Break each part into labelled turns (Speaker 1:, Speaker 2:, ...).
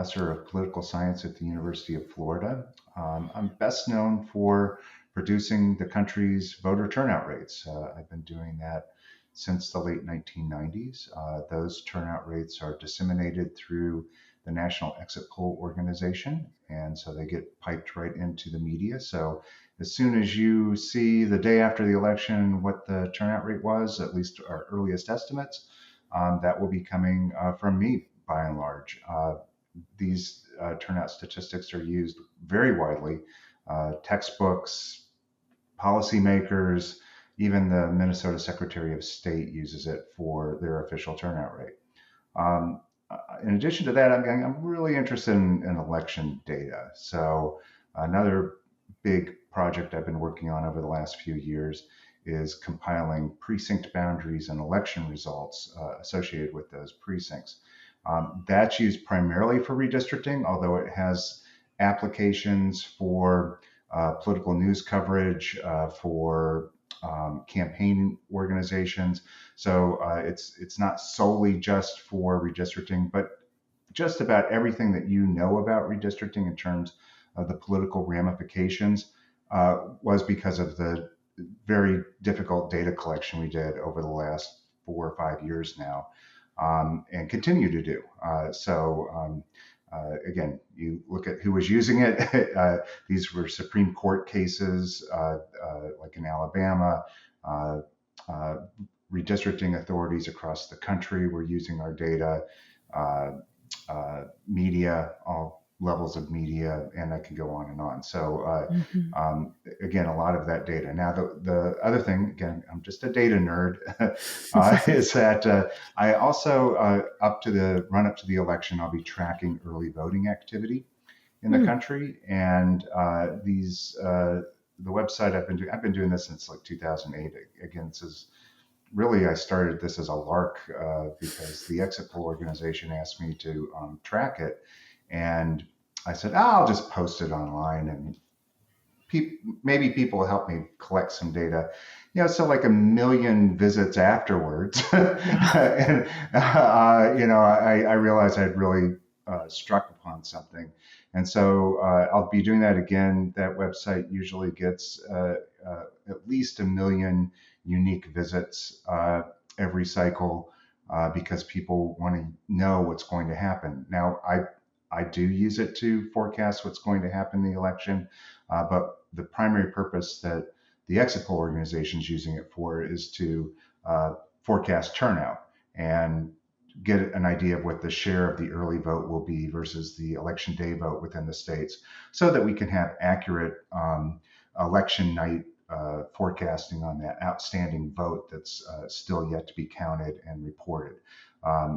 Speaker 1: professor of political science at the University of Florida. I'm best known for producing the country's voter turnout rates. I've been doing that since the late 1990s. Those turnout rates are disseminated through the National Exit Poll Organization, and so they get piped right into the media. So as soon as you see the day after the election what the turnout rate was, at least our earliest estimates, that will be coming from me by and large. These turnout statistics are used very widely. Textbooks, policymakers, even the Minnesota Secretary of State uses it for their official turnout rate. In addition to that, I'm really interested in election data. So another big project I've been working on over the last few years is compiling precinct boundaries and election results associated with those precincts. That's used primarily for redistricting, although it has applications for political news coverage, for campaign organizations. So it's not solely just for redistricting, but just about everything that you know about redistricting in terms of the political ramifications was because of the very difficult data collection we did over the last 4 or 5 years now, and continue to do. Again, you look at who was using it. These were Supreme Court cases, like in Alabama. Redistricting authorities across the country were using our data. Media, all levels of media, and I can go on and on. So again, a lot of that data. Now, the other thing, again, I'm just a data nerd, is that I also, up to the run up to the election, I'll be tracking early voting activity in the country. And the website I've been doing this since like 2008. Again, this is really, I started this as a lark because the Exit Poll organization asked me to track it. And I said, I'll just post it online and maybe people will help me collect some data. So like 1 million visits afterwards. And, I realized I'd really struck upon something. And so I'll be doing that again. That website usually gets at least 1 million unique visits every cycle because people want to know what's going to happen. Now, I do use it to forecast what's going to happen in the election, but the primary purpose that the Exit Poll organization is using it for is to forecast turnout and get an idea of what the share of the early vote will be versus the election day vote within the states, so that we can have accurate election night forecasting on that outstanding vote that's still yet to be counted and reported.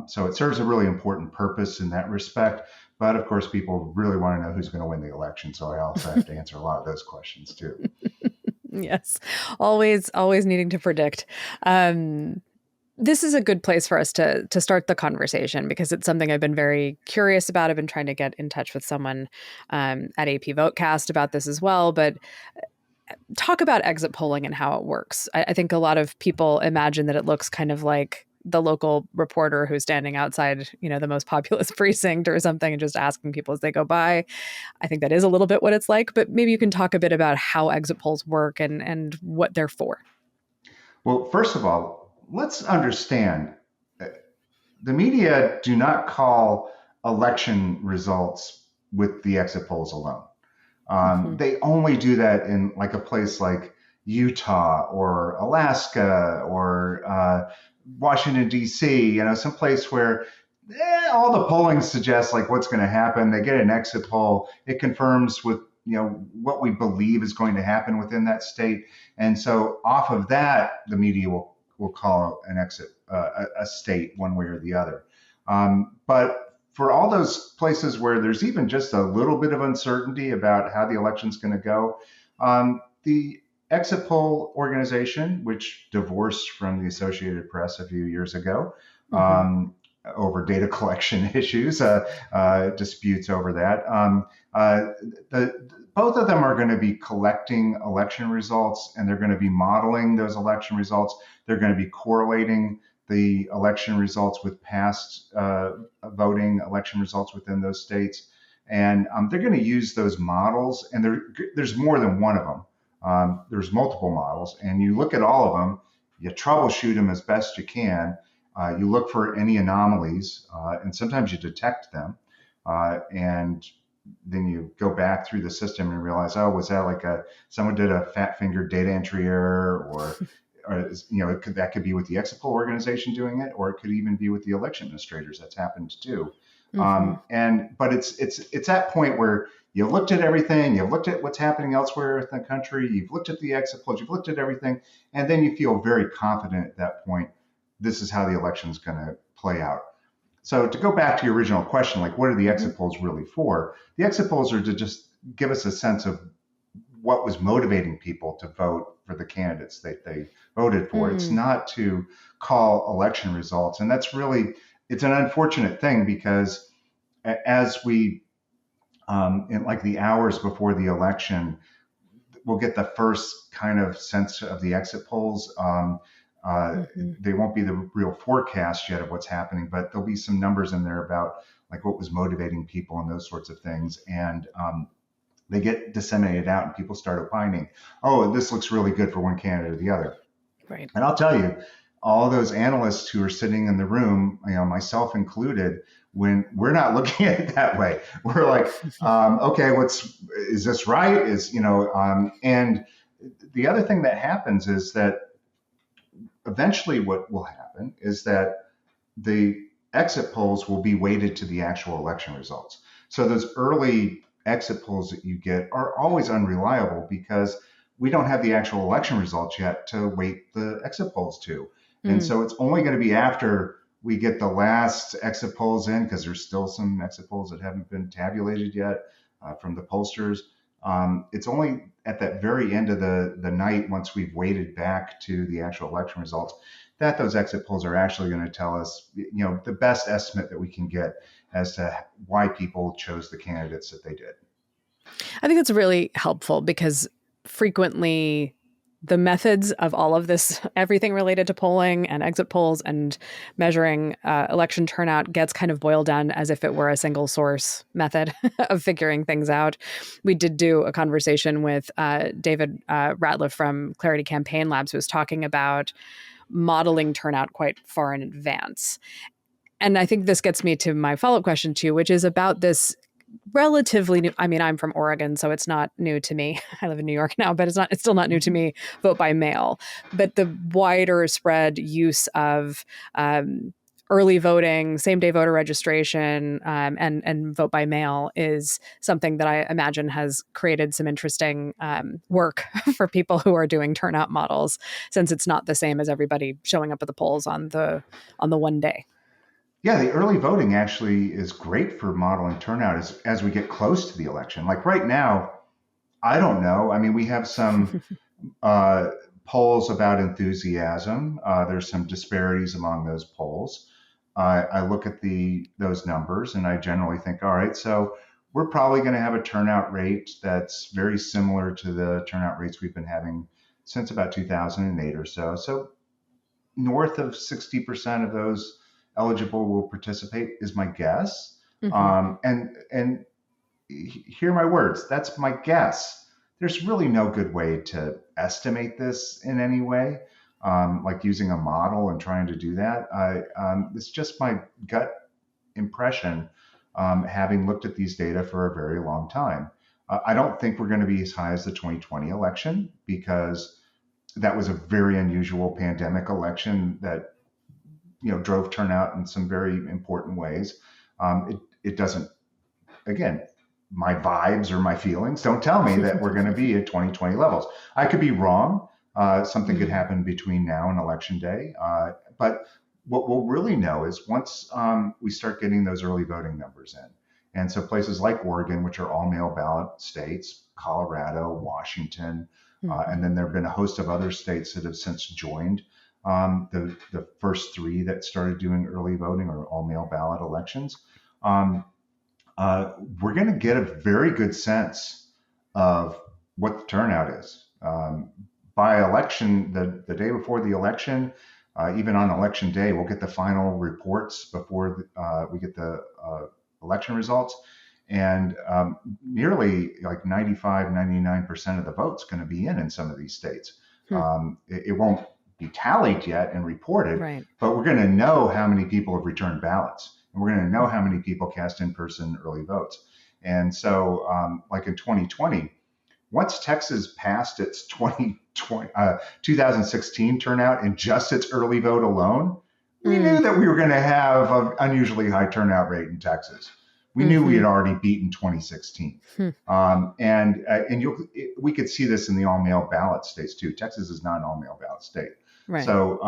Speaker 1: So it serves a really important purpose in that respect. But of course, people really want to know who's going to win the election. So I also have to answer a lot of those questions too.
Speaker 2: Yes, always needing to predict. This is a good place for us to start the conversation because it's something I've been very curious about. I've been trying to get in touch with someone at AP Votecast about this as well. But talk about exit polling and how it works. I think a lot of people imagine that it looks kind of like the local reporter who's standing outside, the most populous precinct or something and just asking people as they go by. I think that is a little bit what it's like, but maybe you can talk a bit about how exit polls work and what they're for.
Speaker 1: Well, first of all, let's understand the media do not call election results with the exit polls alone. They only do that in like a place like Utah or Alaska or Washington, D.C., some place where all the polling suggests like what's going to happen. They get an exit poll. It confirms with, what we believe is going to happen within that state. And so off of that, the media will call an exit a state one way or the other. But for all those places where there's even just a little bit of uncertainty about how the election's going to go, the Exit Poll organization, which divorced from the Associated Press a few years ago over data collection issues, disputes over that. Both of them are going to be collecting election results, and they're going to be modeling those election results. They're going to be correlating the election results with past voting election results within those states. And they're going to use those models, and there's more than one of them. There's multiple models, and you look at all of them, you troubleshoot them as best you can. You look for any anomalies, and sometimes you detect them. And then you go back through the system and realize, oh, was that like someone did a fat fingered data entry error, or that could be with the exit poll organization doing it, or it could even be with the election administrators. That's happened too. But it's that point where you looked at everything, you've looked at what's happening elsewhere in the country, you've looked at the exit polls, you've looked at everything, and then you feel very confident at that point, this is how the election is going to play out. So to go back to your original question, like what are the exit polls really for? The exit polls are to just give us a sense of what was motivating people to vote for the candidates that they voted for. It's not to call election results. And that's really, it's an unfortunate thing because as we, in like the hours before the election, we'll get the first kind of sense of the exit polls. They won't be the real forecast yet of what's happening, but there'll be some numbers in there about like what was motivating people and those sorts of things. And they get disseminated out and people start opining, oh, this looks really good for one candidate or the other.
Speaker 2: Right.
Speaker 1: And I'll tell you, all those analysts who are sitting in the room, myself included, when we're not looking at it that way, we're like, okay, is this right? And the other thing that happens is that eventually what will happen is that the exit polls will be weighted to the actual election results. So those early exit polls that you get are always unreliable because we don't have the actual election results yet to weight the exit polls to. And so it's only going to be after we get the last exit polls in, because there's still some exit polls that haven't been tabulated yet from the pollsters. It's only at that very end of the night, once we've weighted back to the actual election results, that those exit polls are actually going to tell us, the best estimate that we can get as to why people chose the candidates that they did.
Speaker 2: I think that's really helpful because frequently the methods of all of this, everything related to polling and exit polls and measuring election turnout gets kind of boiled down as if it were a single source method of figuring things out. We did do a conversation with David Ratliff from Clarity Campaign Labs, who was talking about modeling turnout quite far in advance. And I think this gets me to my follow-up question too, which is about this relatively new. I mean, I'm from Oregon, so it's not new to me. I live in New York now, but it's still not new to me. Vote by mail, but the wider spread use of early voting, same day voter registration, and vote by mail is something that I imagine has created some interesting work for people who are doing turnout models, since it's not the same as everybody showing up at the polls on the one day.
Speaker 1: Yeah, the early voting actually is great for modeling turnout as we get close to the election. Like right now, I don't know. I mean, we have some polls about enthusiasm. There's some disparities among those polls. I look at those numbers and I generally think, all right, so we're probably going to have a turnout rate that's very similar to the turnout rates we've been having since about 2008 or so. So north of 60% of those eligible will participate is my guess. And hear my words, that's my guess. There's really no good way to estimate this in any way, like using a model and trying to do that. It's just my gut impression, having looked at these data for a very long time. I don't think we're going to be as high as the 2020 election because that was a very unusual pandemic election that drove turnout in some very important ways. It doesn't, again, my vibes or my feelings don't tell me that we're going to be at 2020 levels. I could be wrong. Something could happen between now and election day. But what we'll really know is once we start getting those early voting numbers in. And so places like Oregon, which are all mail ballot states, Colorado, Washington, and then there have been a host of other states that have since joined. The first three that started doing early voting are all mail ballot elections. We're going to get a very good sense of what the turnout is. By election, the day before the election, Even on election day, we'll get the final reports before we get the election results. And nearly like 95, 99% of the vote's going to be in some of these states. It won't be tallied yet and reported,
Speaker 2: Right.
Speaker 1: but we're going to know how many people have returned ballots. And we're going to know how many people cast in-person early votes. And so like in 2020, once Texas passed its 2016 turnout in just its early vote alone, we knew that we were going to have an unusually high turnout rate in Texas. We knew we had already beaten 2016. We could see this in the all-mail ballot states too. Texas is not an all-mail ballot state.
Speaker 2: Right.
Speaker 1: So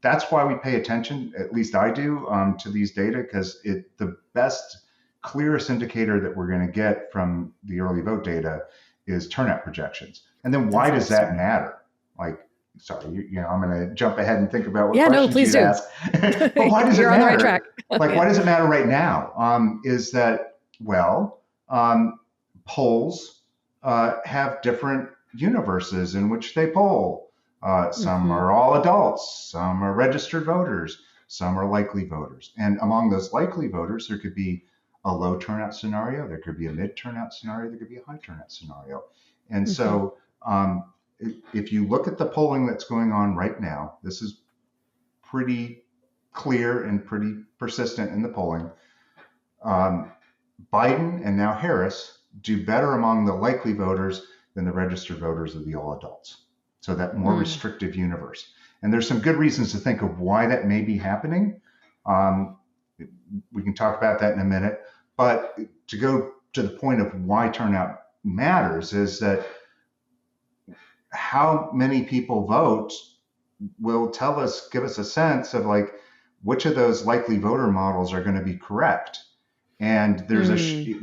Speaker 1: that's why we pay attention, at least I do, to these data, because the best, clearest indicator that we're going to get from the early vote data is turnout projections. And then why does that matter? Like, sorry, I'm going to jump ahead and think about what questions you'd ask. But why does it matter?
Speaker 2: You're on the right track.
Speaker 1: Like, why does it matter right now? Is that, well, polls have different universes in which they poll. Some are all adults, some are registered voters, some are likely voters. And among those likely voters, there could be a low turnout scenario, there could be a mid turnout scenario, there could be a high turnout scenario. And so if you look at the polling that's going on right now, this is pretty clear and pretty persistent in the polling. Biden and now Harris do better among the likely voters than the registered voters of the all adults. So that more restrictive universe. And there's some good reasons to think of why that may be happening. We can talk about that in a minute. But to go to the point of why turnout matters is that how many people vote will give us a sense of like which of those likely voter models are going to be correct. And there's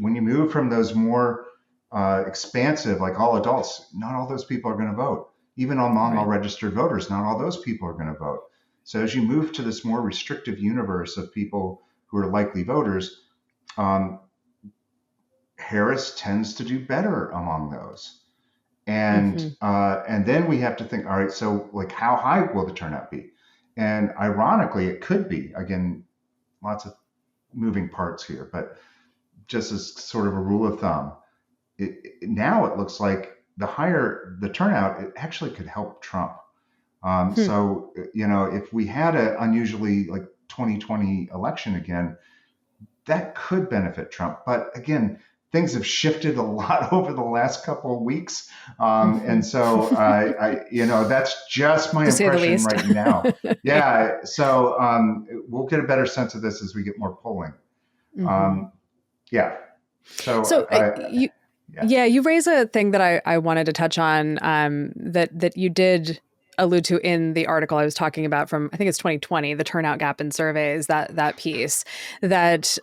Speaker 1: when you move from those more expansive, like all adults, not all those people are going to vote. Even among all registered voters, not all those people are going to vote. So as you move to this more restrictive universe of people who are likely voters, Harris tends to do better among those. And then we have to think, all right, so like how high will the turnout be? And ironically, it could be, again, lots of moving parts here, but just as sort of a rule of thumb, now it looks like the higher the turnout, it actually could help Trump. So, if we had an unusually like 2020 election again, that could benefit Trump. But again, things have shifted a lot over the last couple of weeks. And so, that's just my impression right now. Yeah. So we'll get a better sense of this as we get more polling. Yeah. So
Speaker 2: you raise a thing that I wanted to touch on that you did allude to in the article I was talking about from, I think it's 2020, the turnout gap in surveys, that piece that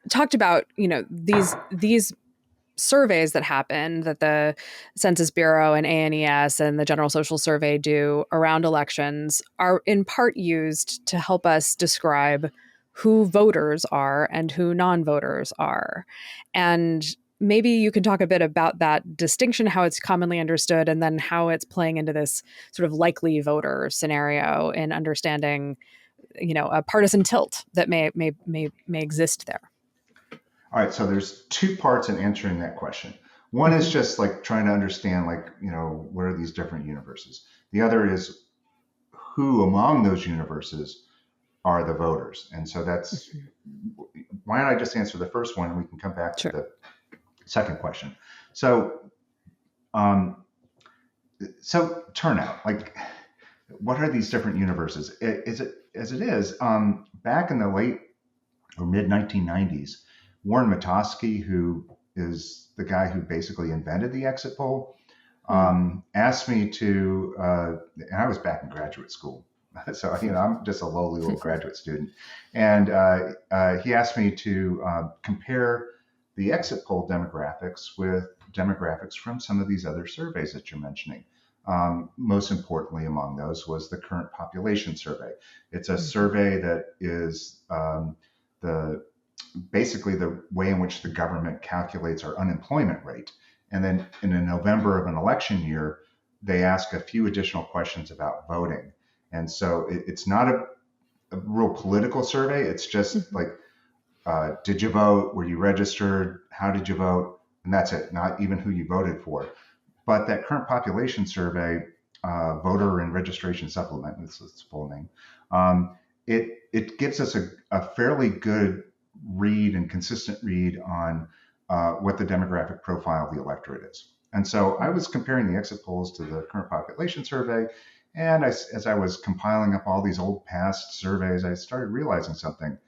Speaker 2: talked about, these surveys that happen that the Census Bureau and ANES and the General Social Survey do around elections are in part used to help us describe who voters are and who non-voters are. And maybe you can talk a bit about that distinction, how it's commonly understood, and then how it's playing into this sort of likely voter scenario in understanding, a partisan tilt that may exist there.
Speaker 1: All right, so there's two parts in answering that question. One is just like trying to understand, like, what are these different universes? The other is who among those universes are the voters. And so that's, why don't I just answer the first one and we can come back to the second question. So, turnout, like, what are these different universes? Back in the late or mid 1990s, Warren Metosky, who is the guy who basically invented the exit poll, asked me to, and I was back in graduate school. So, I'm just a lowly little graduate student. And he asked me to compare the exit poll demographics with demographics from some of these other surveys that you're mentioning. Most importantly among those was the current population survey. It's a survey that is basically the way in which the government calculates our unemployment rate. And then in November of an election year, they ask a few additional questions about voting. And so it's not a real political survey. It's just
Speaker 2: Mhm.
Speaker 1: like, did you vote? Were you registered? How did you vote? And that's it, not even who you voted for. But that current population survey, voter and registration supplement, that's its full name, it gives us a fairly good read and consistent read on what the demographic profile of the electorate is. And so I was comparing the exit polls to the current population survey. And as I was compiling up all these old past surveys, I started realizing something.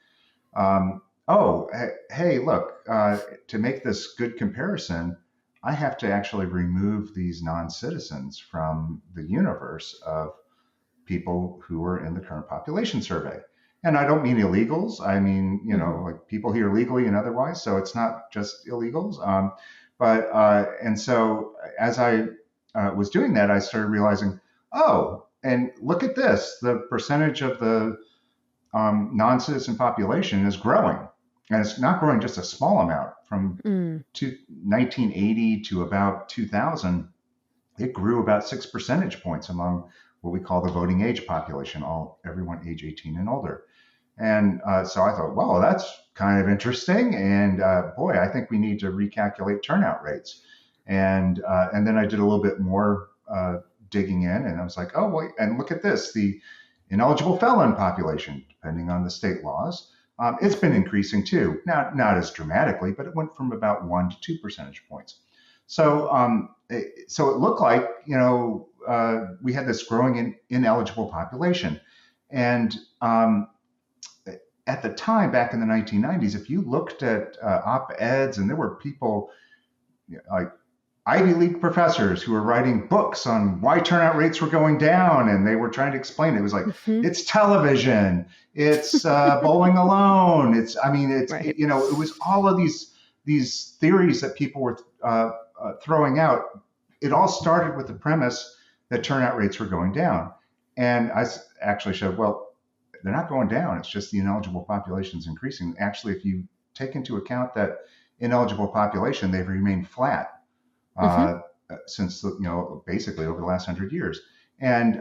Speaker 1: Oh, hey, look, to make this good comparison, I have to actually remove these non citizens from the universe of people who are in the current population survey. And I don't mean illegals. I mean,
Speaker 2: Mhm.
Speaker 1: like people here legally and otherwise. So it's not just illegals. And so as I was doing that, I started realizing, oh, and look at this, the percentage of the non-citizen population is growing. And it's not growing just a small amount. From
Speaker 2: Mm.
Speaker 1: 1980 to about 2000, it grew about 6 percentage points among what we call the voting age population, everyone age 18 and older. And so I thought, well, that's kind of interesting. And boy, I think we need to recalculate turnout rates. And then I did a little bit more digging in, and I was like, oh, wait, and look at this, the ineligible felon population, depending on the state laws, it's been increasing too. Now, not as dramatically, but it went from about 1 to 2 percentage points. So it looked like we had this growing ineligible population, and at the time, back in the 1990s, if you looked at op-eds, and there were people like Ivy League professors who were writing books on why turnout rates were going down, and they were trying to explain it. It was like,
Speaker 2: Mhm.
Speaker 1: it's television, it's bowling alone, I mean,
Speaker 2: Right.
Speaker 1: it was all of these theories that people were throwing out. It all started with the premise that turnout rates were going down, and I actually showed, well, they're not going down. It's just the ineligible population is increasing. Actually, if you take into account that ineligible population, they've remained flat
Speaker 2: Mhm.
Speaker 1: uh, since basically over the last 100 years. And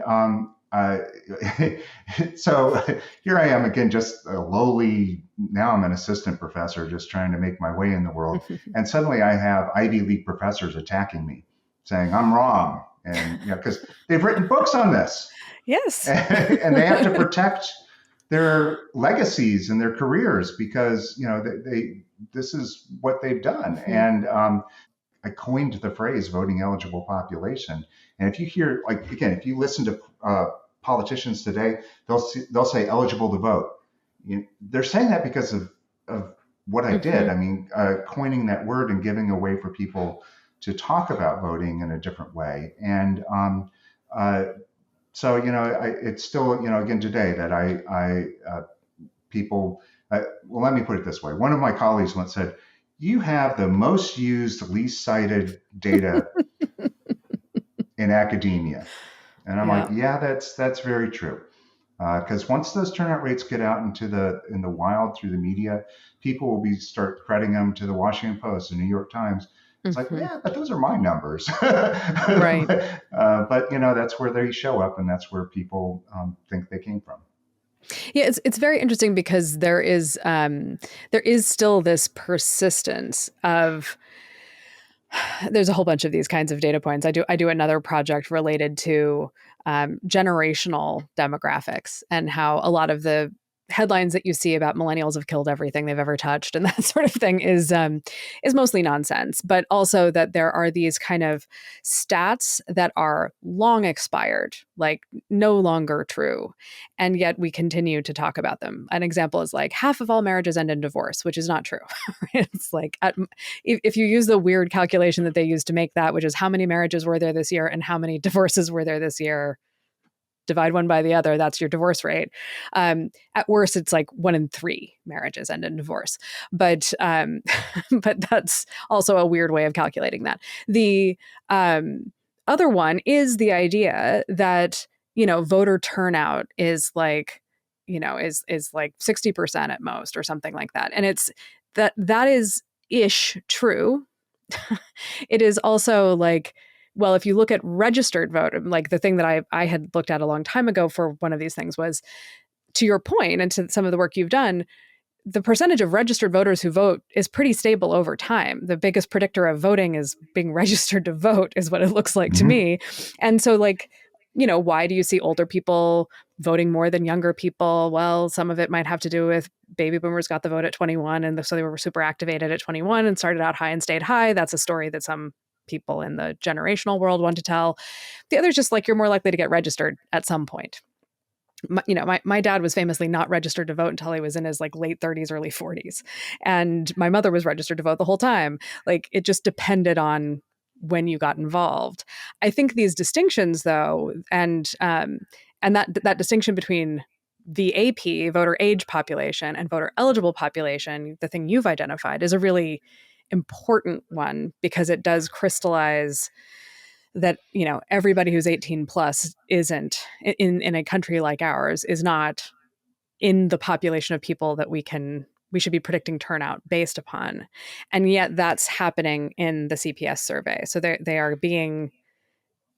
Speaker 1: so here I am again, just a lowly. Now I'm an assistant professor, just trying to make my way in the world. And suddenly I have Ivy League professors attacking me, saying I'm wrong, and because they've written books on this,
Speaker 2: Yes.
Speaker 1: and they have to protect their legacies and their careers because they this is what they've done.
Speaker 2: Mhm.
Speaker 1: And I coined the phrase voting eligible population. And if you hear, like, again, if you listen to politicians today, they'll say eligible to vote. They're saying that because of what I did.
Speaker 2: Mhm.
Speaker 1: I mean, coining that word and giving a way for people to talk about voting in a different way. And uh, so, it's still, again, today that people, well, let me put it this way. One of my colleagues once said, you have the most used, least cited data in academia. And I'm like,
Speaker 2: Yeah.
Speaker 1: yeah, that's very true. Because once those turnout rates get out in the wild through the media, people will be start crediting them to the Washington Post, the New York Times. It's like,
Speaker 2: Mhm.
Speaker 1: yeah, but those are my numbers.
Speaker 2: Right.
Speaker 1: But that's where they show up, and that's where people think they came from.
Speaker 2: Yeah, it's very interesting because there is still this persistence of there's a whole bunch of these kinds of data points. I do another project related to generational demographics and how a lot of the headlines that you see about millennials have killed everything they've ever touched and that sort of thing is mostly nonsense. But also that there are these kind of stats that are long expired, like no longer true, and yet we continue to talk about them. An example is like half of all marriages end in divorce, which is not true. It's like if you use the weird calculation that they use to make that, which is how many marriages were there this year and how many divorces were there this year, divide one by the other, that's your divorce rate. At worst, it's like 1 in 3 marriages end in divorce. But but that's also a weird way of calculating that. The other one is the idea that voter turnout is like is like 60% at most or something like that, and it's that is ish true. It is also like well, if you look at registered vote, like the thing that I had looked at a long time ago for one of these things was, to your point and to some of the work you've done, the percentage of registered voters who vote is pretty stable over time. The biggest predictor of voting is being registered to vote, is what it looks like to
Speaker 1: Mhm.
Speaker 2: me. And so, like, why do you see older people voting more than younger people? Well, some of it might have to do with baby boomers got the vote at 21, and so they were super activated at 21 and started out high and stayed high. That's a story that some people in the generational world want to tell. The other is just like you're more likely to get registered at some point. My dad was famously not registered to vote until he was in his like late 30s, early 40s. And my mother was registered to vote the whole time. Like it just depended on when you got involved. I think these distinctions though, and that distinction between the AP, voter age population, and voter eligible population, the thing you've identified, is a really important one because it does crystallize that everybody who's 18 plus isn't in a country like ours, is not in the population of people that we should be predicting turnout based upon. And yet that's happening in the CPS survey. So they are being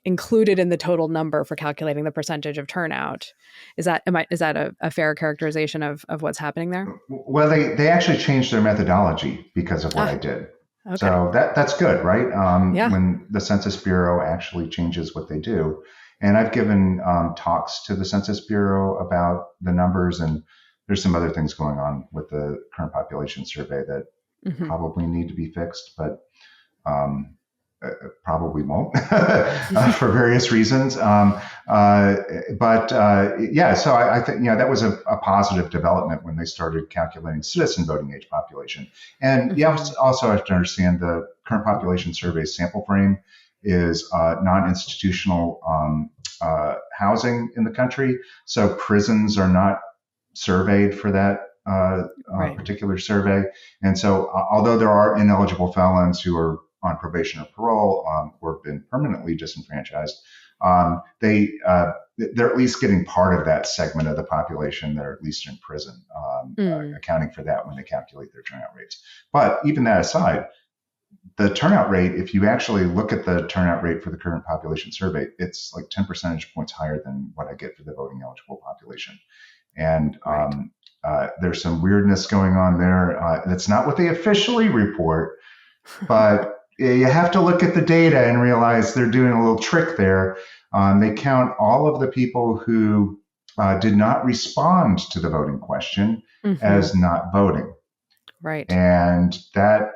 Speaker 2: included in the total number for calculating the percentage of turnout. Is that a fair characterization of what's happening there?
Speaker 1: Well, they actually changed their methodology because of what I
Speaker 2: Ah,
Speaker 1: did.
Speaker 2: okay.
Speaker 1: So that's good, right?
Speaker 2: Yeah.
Speaker 1: When the Census Bureau actually changes what they do. And I've given talks to the Census Bureau about the numbers, and there's some other things going on with the current population survey that
Speaker 2: Mm-hmm.
Speaker 1: probably need to be fixed, but um, probably won't for various reasons. But yeah, so I think that was a positive development when they started calculating citizen voting age population. And you
Speaker 2: Mm-hmm.
Speaker 1: also have to understand the current population survey sample frame is non-institutional housing in the country. So prisons are not surveyed for that
Speaker 2: Right.
Speaker 1: particular survey. And so, although there are ineligible felons who are on probation or parole or have been permanently disenfranchised, they're at least getting part of that segment of the population that are at least in prison,
Speaker 2: Mm.
Speaker 1: accounting for that when they calculate their turnout rates. But even that aside, the turnout rate, if you actually look at the turnout rate for the current population survey, it's like 10 percentage points higher than what I get for the voting eligible population. And
Speaker 2: Right.
Speaker 1: there's some weirdness going on there. That's not what they officially report, but you have to look at the data and realize they're doing a little trick there. They count all of the people who did not respond to the voting question
Speaker 2: Mm-hmm.
Speaker 1: as not voting.
Speaker 2: Right.
Speaker 1: And that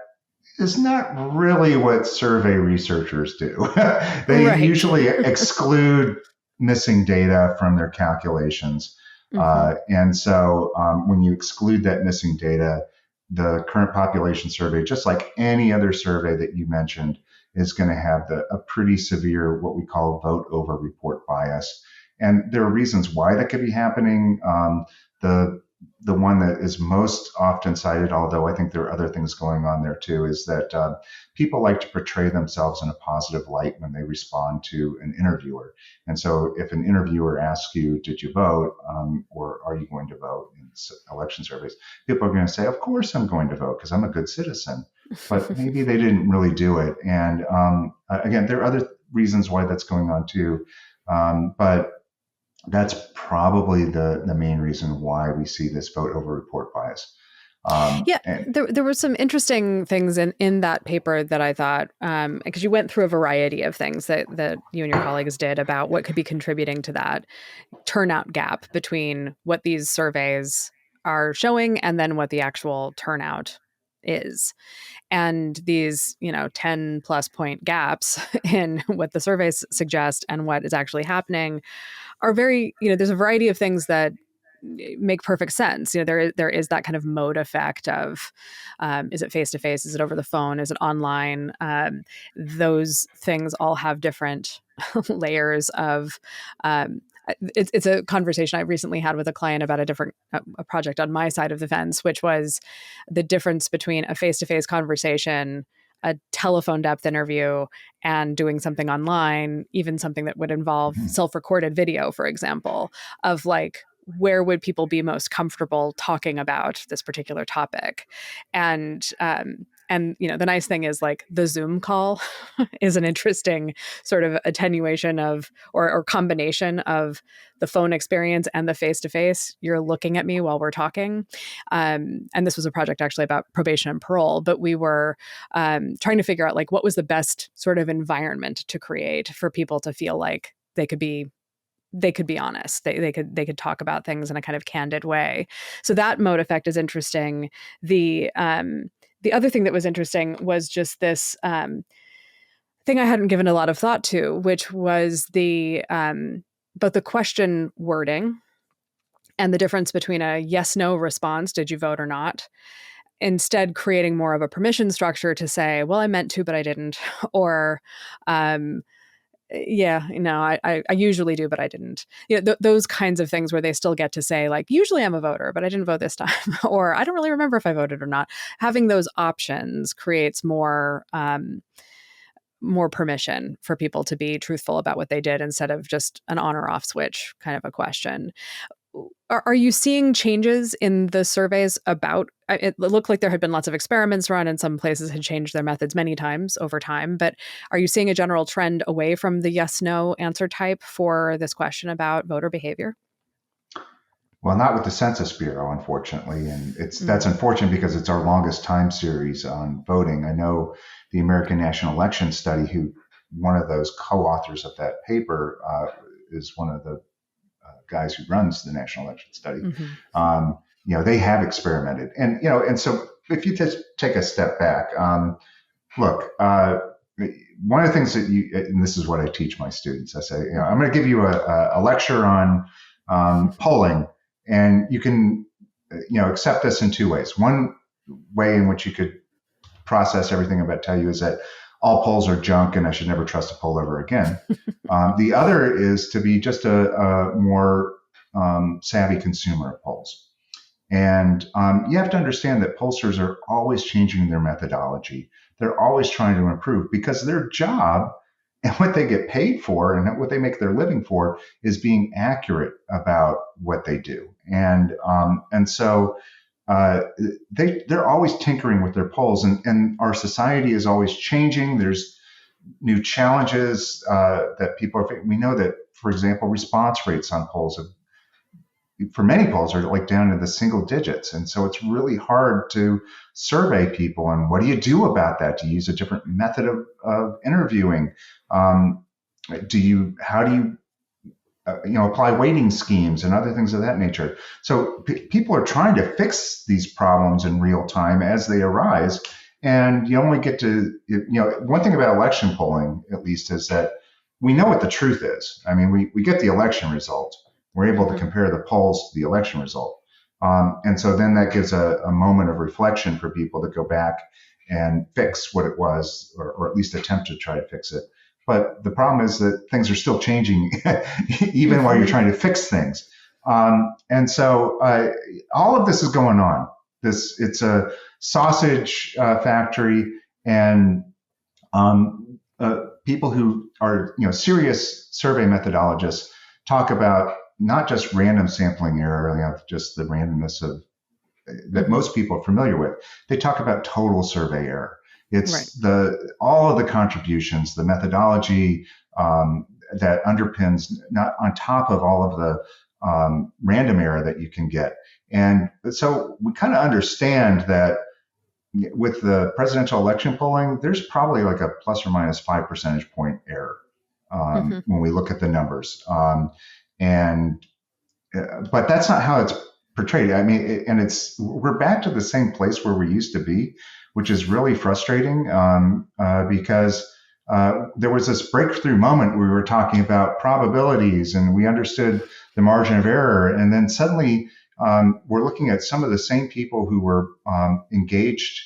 Speaker 1: is not really what survey researchers do. They
Speaker 2: Right.
Speaker 1: usually exclude missing data from their calculations.
Speaker 2: Mm-hmm.
Speaker 1: And so when you exclude that missing data, the current population survey, just like any other survey that you mentioned, is going to have a pretty severe, what we call vote over report bias. And there are reasons why that could be happening. The the one that is most often cited, although I think there are other things going on there too, is that people like to portray themselves in a positive light when they respond to an interviewer. And so if an interviewer asks you, did you vote or are you going to vote in election surveys, people are going to say, of course I'm going to vote because I'm a good citizen. But maybe they didn't really do it. And again, there are other reasons why that's going on too. But that's probably the main reason why we see this vote over report bias.
Speaker 2: Yeah,
Speaker 1: And
Speaker 2: there were some interesting things in that paper that I thought, because you went through a variety of things that you and your colleagues did about what could be contributing to that turnout gap between what these surveys are showing and then what the actual turnout is. And these 10 plus point gaps in what the surveys suggest and what is actually happening are very, there's a variety of things that make perfect sense. There is that kind of mode effect of, is it face to face? Is it over the phone? Is it online? Those things all have different layers of. It's a conversation I recently had with a client about a project on my side of the fence, which was the difference between a face to face conversation, a telephone depth interview, and doing something online, even something that would involve self-recorded video, for example, of like, where would people be most comfortable talking about this particular topic? And And the nice thing is, like, the Zoom call is an interesting sort of attenuation of or combination of the phone experience and the face-to-face. You're looking at me while we're talking. And this was a project actually about probation and parole, but we were trying to figure out, like, what was the best sort of environment to create for people to feel like they could be honest. They could talk about things in a kind of candid way. So that mode effect is interesting. The other thing that was interesting was just this thing I hadn't given a lot of thought to, which was both the question wording and the difference between a yes/no response, did you vote or not, instead creating more of a permission structure to say, well, I meant to, but I didn't, or yeah, I usually do, but I didn't. Those kinds of things where they still get to say, like, usually I'm a voter, but I didn't vote this time, or I don't really remember if I voted or not. Having those options creates more permission for people to be truthful about what they did instead of just an on or off switch kind of a question. Are you seeing changes in the surveys about it? Looked like there had been lots of experiments run, and some places had changed their methods many times over time. But are you seeing a general trend away from the yes/no answer type for this question about voter behavior?
Speaker 1: Well, not with the Census Bureau, unfortunately, and that's unfortunate because it's our longest time series on voting. I know the American National Election Study, who one of those co-authors of that paper is one of the guys who runs the National Election Study. They have experimented, and so if you just take a step back, look, one of the things that and this is what I teach my students. I say, I'm going to give you a lecture on polling, and you can, accept this in two ways. One way in which you could process everything I'm about to tell you is that all polls are junk and I should never trust a poll ever again. The other is to be just a more savvy consumer of polls. And you have to understand that pollsters are always changing their methodology. They're always trying to improve because their job and what they get paid for and what they make their living for is being accurate about what they do. And so they're always tinkering with their polls, and our society is always changing. There's new challenges that people are facing. We know that, for example, response rates on polls for many polls are like down in the single digits. And so it's really hard to survey people. And what do you do about that? Do you use a different method of interviewing? How do you apply weighting schemes and other things of that nature? So people are trying to fix these problems in real time as they arise. And you only get to, one thing about election polling, at least, is that we know what the truth is. I mean, we get the election result. We're able to compare the polls to the election result. And so then that gives a moment of reflection for people to go back and fix what it was, or at least attempt to try to fix it. But the problem is that things are still changing even while you're trying to fix things. And so all of this is going on. It's a sausage factory, and people who are serious survey methodologists talk about not just random sampling error, just the randomness of that most people are familiar with. They talk about total survey error. It's all of the contributions, the methodology that underpins, not on top of all of the random error that you can get. And so we kind of understand that with the presidential election polling, there's probably like a plus or minus 5 percentage point error when we look at the numbers. But that's not how it's portrayed. I mean, we're back to the same place where we used to be, which is really frustrating because there was this breakthrough moment where we were talking about probabilities and we understood the margin of error. And then suddenly we're looking at some of the same people who were engaged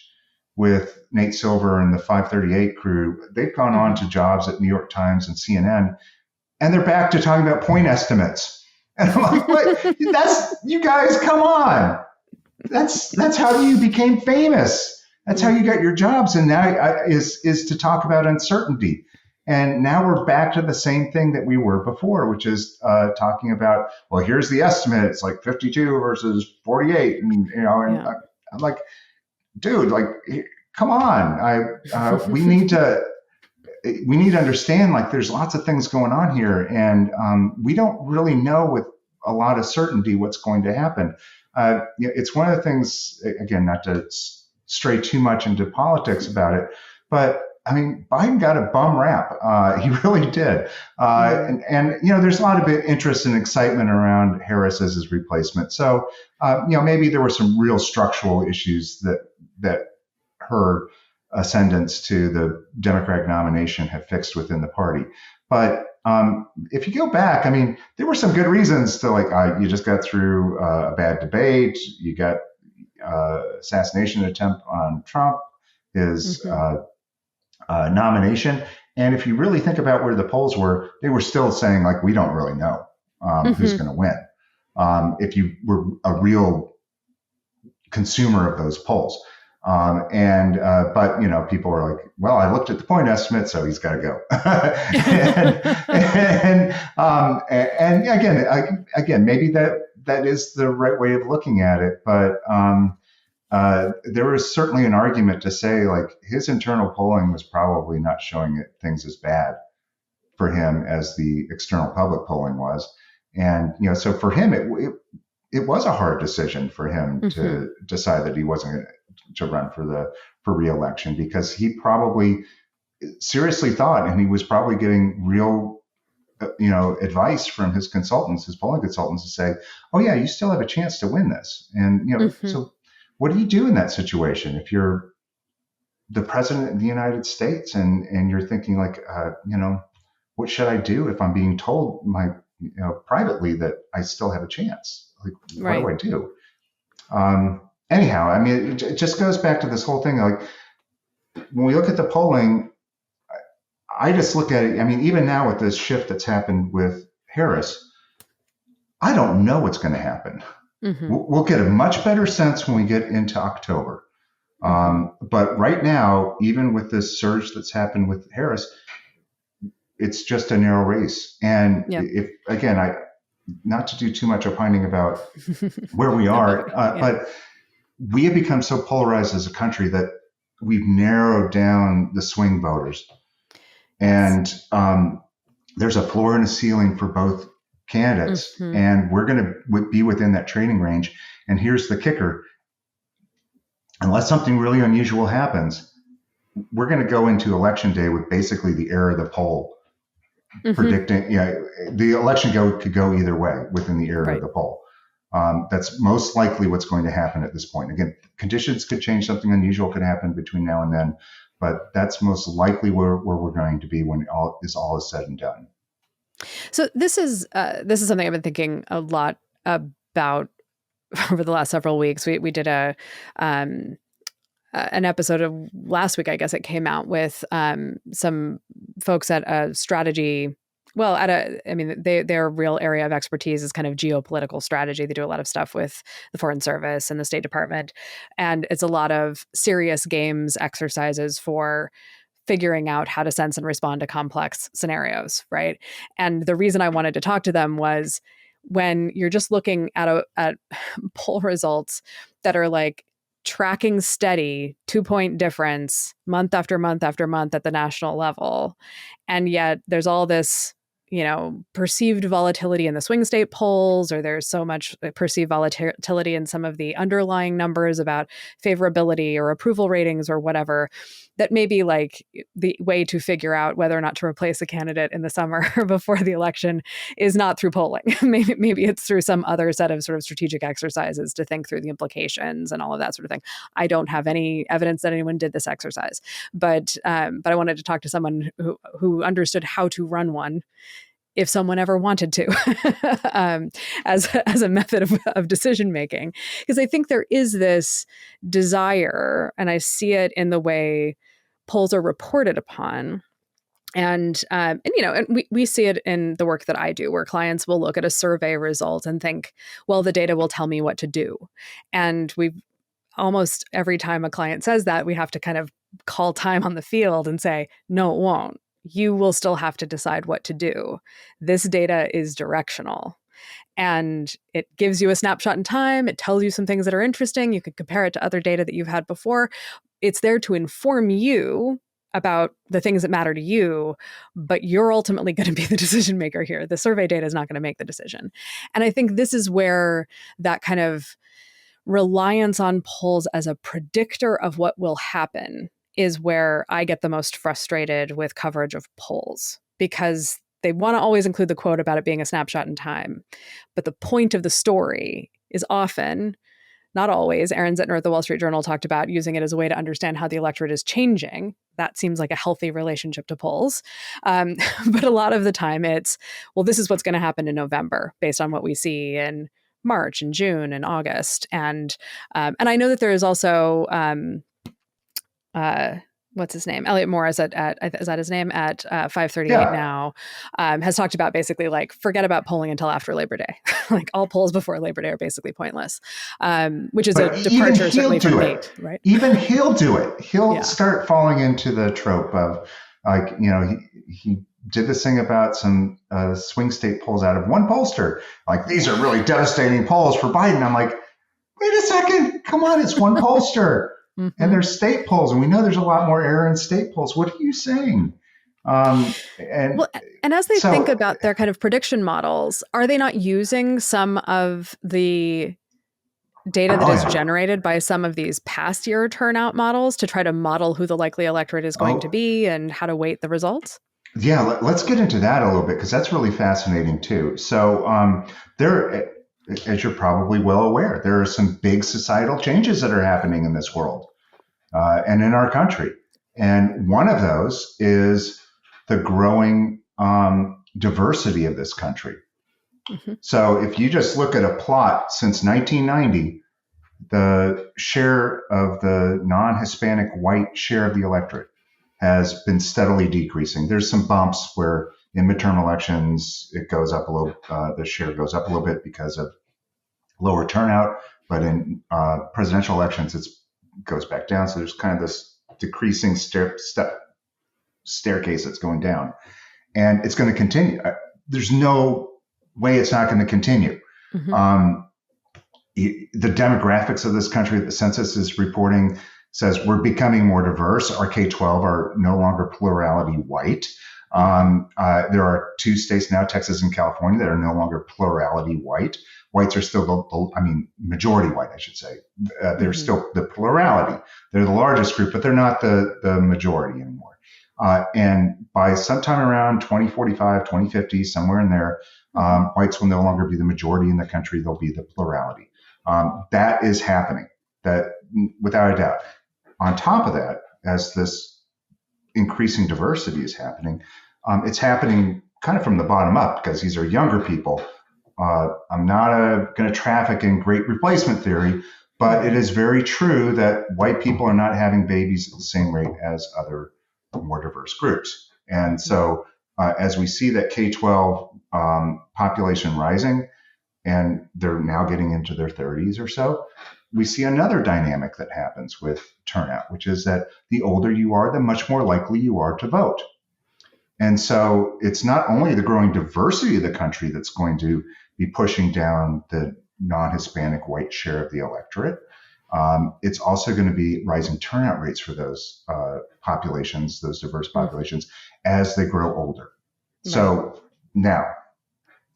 Speaker 1: with Nate Silver and the 538 crew. They've gone on to jobs at New York Times and CNN, and they're back to talking about point estimates. And I'm like, what? You guys, come on. That's how you became famous. That's how you got your jobs. And now is to talk about uncertainty. And now we're back to the same thing that we were before, which is talking about, well, here's the estimate. It's like 52 versus 48. And I'm like, dude, like, come on, we need to understand, like, there's lots of things going on here, and we don't really know with a lot of certainty what's going to happen. It's one of the things, again, not to stray too much into politics about it, but I mean, Biden got a bum rap. He really did. And there's a lot of interest and excitement around Harris as his replacement. So, maybe there were some real structural issues that her ascendance to the Democratic nomination have fixed within the party. But if you go back, I mean, there were some good reasons to, like, you just got through a bad debate, you got assassination attempt on Trump, his nomination. And if you really think about where the polls were, they were still saying, like, we don't really know who's going to win. If you were a real consumer of those polls. But people were like, well, I looked at the point estimate, so he's got to go. and again, maybe that is the right way of looking at it. But there was certainly an argument to say, like, his internal polling was probably not showing things as bad for him as the external public polling was. And, so for him, it was a hard decision for him to decide that he wasn't going to run for re-election, because he probably seriously thought, and he was probably getting real, advice from his consultants, his polling consultants, to say, oh yeah, you still have a chance to win this. And, so what do you do in that situation if you're the president of the United States and you're thinking, like, what should I do if I'm being told privately that I still have a chance? Like, what do I do? Anyhow, I mean, it just goes back to this whole thing. Like, when we look at the polling, I just look at it. I mean, even now with this shift that's happened with Harris, I don't know what's going to happen. We'll get a much better sense when we get into October. But right now, even with this surge that's happened with Harris, it's just a narrow race. And if, again, not to do too much opining about where we are, but we have become so polarized as a country that we've narrowed down the swing voters. And there's a floor and a ceiling for both candidates, and we're going to be within that trading range. And here's the kicker. Unless something really unusual happens, we're going to go into election day with basically the error of the poll predicting, the election could go either way within the error of the poll. That's most likely what's going to happen at this point. Again, conditions could change, something unusual could happen between now and then, but that's most likely where we're going to be when all is said and done.
Speaker 2: So this is something I've been thinking a lot about over the last several weeks. We did an episode of last week, I guess it came out, with some folks at a strategy. Well, their real area of expertise is kind of geopolitical strategy. They do a lot of stuff with the Foreign Service and the State Department. And it's a lot of serious games exercises for figuring out how to sense and respond to complex scenarios, right? And the reason I wanted to talk to them was when you're just looking at poll results that are like tracking steady 2-point difference month after month after month at the national level. And yet there's all this, perceived volatility in the swing state polls, or there's so much perceived volatility in some of the underlying numbers about favorability or approval ratings or whatever, that may be like the way to figure out whether or not to replace a candidate in the summer before the election is not through polling. Maybe it's through some other set of sort of strategic exercises to think through the implications and all of that sort of thing. I don't have any evidence that anyone did this exercise, but I wanted to talk to someone who understood how to run one if someone ever wanted to, as a method of decision making. Because I think there is this desire, and I see it in the way polls are reported upon. And we see it in the work that I do, where clients will look at a survey result and think, well, the data will tell me what to do. And we've almost every time a client says that, we have to kind of call time on the field and say, no, it won't. You will still have to decide what to do. This data is directional. And it gives you a snapshot in time. It tells you some things that are interesting. You can compare it to other data that you've had before. it's there to inform you about the things that matter to you, but you're ultimately going to be the decision maker here. The survey data is not going to make the decision. And I think this is where that kind of reliance on polls as a predictor of what will happen is where I get the most frustrated with coverage of polls, because they want to always include the quote about it being a snapshot in time. But the point of the story is often, not always, Aaron Zittner at the Wall Street Journal talked about using it as a way to understand how the electorate is changing. That seems like a healthy relationship to polls. But a lot of the time it's, well, this is what's going to happen in November based on what we see in March and June and August. And I know that there is also, what's his name? Elliot Morris at is that his name? At 538
Speaker 1: Yeah.
Speaker 2: now, has talked about basically like, forget about polling until after Labor Day. Like all polls before Labor Day are basically pointless, which is
Speaker 1: But
Speaker 2: a departure certainly from
Speaker 1: it.
Speaker 2: Nate, right?
Speaker 1: Even he'll do it. He'll start falling into the trope of, like, he did this thing about some swing state polls out of one pollster. Like, these are really devastating polls for Biden. I'm like, wait a second, come on, it's one pollster. Mm-hmm. And there's state polls, and we know there's a lot more error in state polls. What are you saying?
Speaker 2: And as they think about their kind of prediction models, are they not using some of the data that is generated by some of these past year turnout models to try to model who the likely electorate is going to be and how to weight the results?
Speaker 1: Yeah, let's get into that a little bit, because that's really fascinating too. So there, as you're probably well aware, there are some big societal changes that are happening in this world and in our country. And one of those is the growing diversity of this country. Mm-hmm. So if you just look at a plot since 1990, the share of the non-Hispanic white share of the electorate has been steadily decreasing. There's some bumps where in midterm elections, it goes up a little, the share goes up a little bit because of lower turnout, but in presidential elections, it goes back down. So there's kind of this decreasing staircase that's going down, and it's going to continue. There's no way it's not going to continue. Mm-hmm. The demographics of this country that the census is reporting says we're becoming more diverse. Our K-12 are no longer plurality white. There are two states now, Texas and California, that are no longer plurality white. Whites are still, majority white, I should say. They're still the plurality. They're the largest group, but they're not the majority anymore. And by sometime around 2045, 2050, somewhere in there, whites will no longer be the majority in the country. They'll be the plurality. That is happening, that without a doubt. On top of that, as this increasing diversity is happening, it's happening kind of from the bottom up, because these are younger people. I'm not going to traffic in great replacement theory, but it is very true that white people are not having babies at the same rate as other more diverse groups. And so as we see that K-12 population rising, and they're now getting into their 30s or so, we see another dynamic that happens with turnout, which is that the older you are, the much more likely you are to vote. And so it's not only the growing diversity of the country that's going to be pushing down the non-Hispanic white share of the electorate. It's also going to be rising turnout rates for those populations, those diverse populations, as they grow older. Right. So now,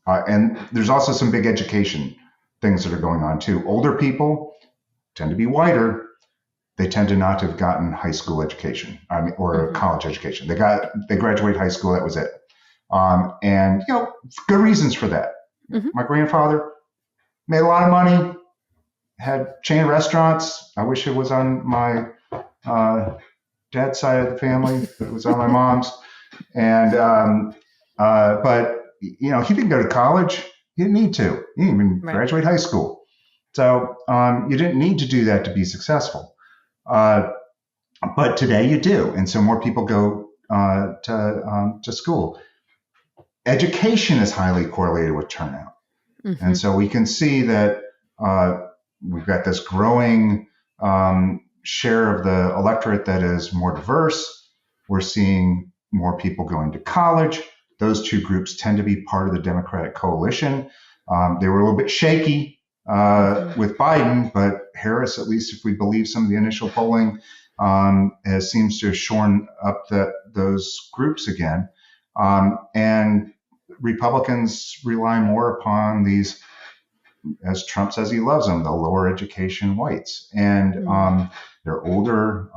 Speaker 1: and there's also some big education things that are going on too. Older people tend to be whiter. They tend to not have gotten high school education, or college education. They graduate high school, that was it. And good reasons for that. Mm-hmm. My grandfather made a lot of money, had chain restaurants. I wish it was on my dad's side of the family, but it was on my mom's. And but he didn't go to college. He didn't need to. He didn't even graduate high school. So you didn't need to do that to be successful. But today you do, and so more people go to school. Education is highly correlated with turnout, and so we can see that we've got this growing share of the electorate that is more diverse. We're seeing more people going to college. Those two groups tend to be part of the Democratic coalition. They were a little bit shaky with Biden, but Harris, at least if we believe some of the initial polling, seems to have shorn up those groups again. And Republicans rely more upon these, as Trump says he loves them, the lower education whites. And they're older,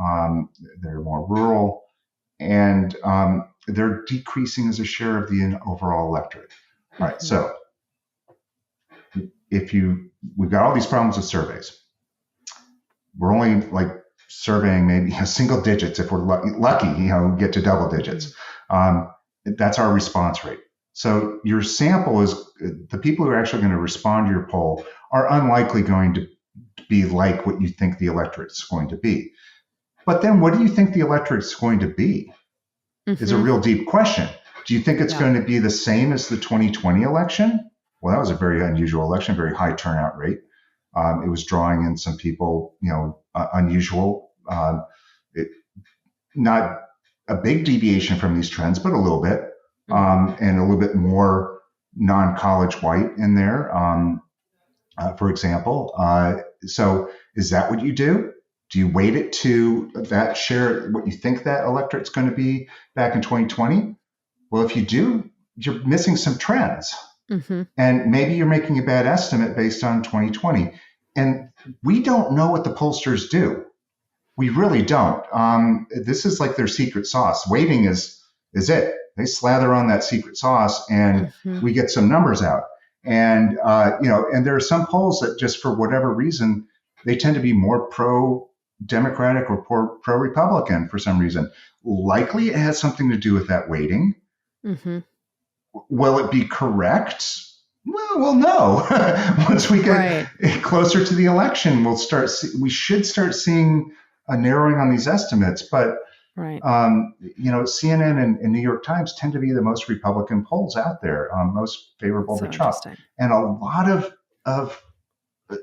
Speaker 1: they're more rural, and they're decreasing as a share of the overall electorate. All right, so we've got all these problems with surveys. We're only like surveying maybe single digits if we're lucky, get to double digits. That's our response rate. So your sample is the people who are actually going to respond to your poll are unlikely going to be like what you think the electorate is going to be. But then what do you think the electorate is going to be? Is a real deep question. Do you think it's going to be the same as the 2020 election? Well, that was a very unusual election, very high turnout rate. It was drawing in some people, unusual, not a big deviation from these trends, but a little bit, and a little bit more non-college white in there, for example. So is that what you do? Do you weight it to that share, what you think that electorate's going to be back in 2020? Well, if you do, you're missing some trends. And maybe you're making a bad estimate based on 2020. And we don't know what the pollsters do. We really don't. This is like their secret sauce. Weighting is it. They slather on that secret sauce and we get some numbers out. And, and there are some polls that just for whatever reason, they tend to be more pro-Democratic or pro-Republican for some reason. Likely it has something to do with that weighting. Will it be correct? Well, we'll know. Once we get closer to the election, we should start seeing a narrowing on these estimates. But CNN and New York Times tend to be the most Republican polls out there, most favorable to Trump. And a lot of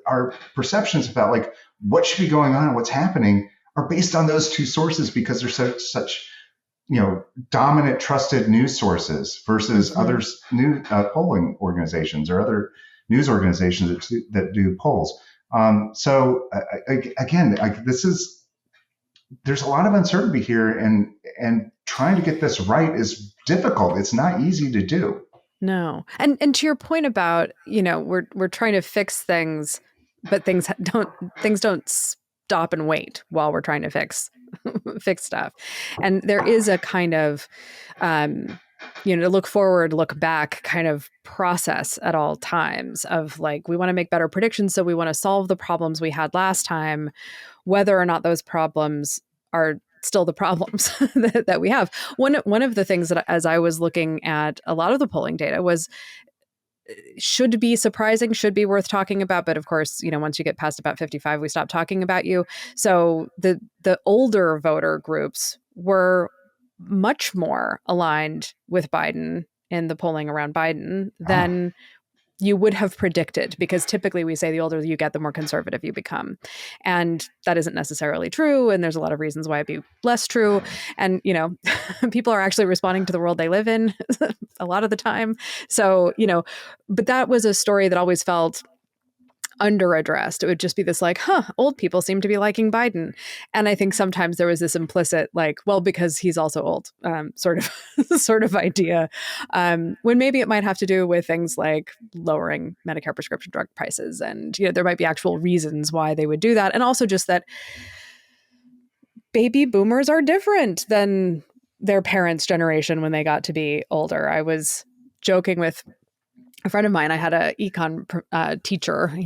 Speaker 1: our perceptions about like what should be going on and what's happening are based on those two sources because they're such dominant trusted news sources versus other new polling organizations or other news organizations that do polls. So again, there's a lot of uncertainty here, and trying to get this right is difficult. It's not easy to do.
Speaker 2: No. And to your point about, we're trying to fix things, but things don't stop and wait while we're trying to fix stuff. And there is a kind of, to look forward, look back kind of process at all times of like, we want to make better predictions. So we want to solve the problems we had last time, whether or not those problems are still the problems that we have. One of the things that as I was looking at a lot of the polling data was should be surprising, should be worth talking about. But of course, once you get past about 55, we stop talking about you. So the older voter groups were much more aligned with Biden in the polling around Biden than you would have predicted, because typically we say the older you get, the more conservative you become. And that isn't necessarily true. And there's a lot of reasons why it'd be less true. And, people are actually responding to the world they live in a lot of the time. So, but that was a story that always felt under-addressed. It would just be this like, old people seem to be liking Biden. And I think sometimes there was this implicit like, well, because he's also old, sort of idea, when maybe it might have to do with things like lowering Medicare prescription drug prices. And, there might be actual reasons why they would do that. And also just that baby boomers are different than their parents' generation when they got to be older. I was joking with a friend of mine. I had a econ teacher. He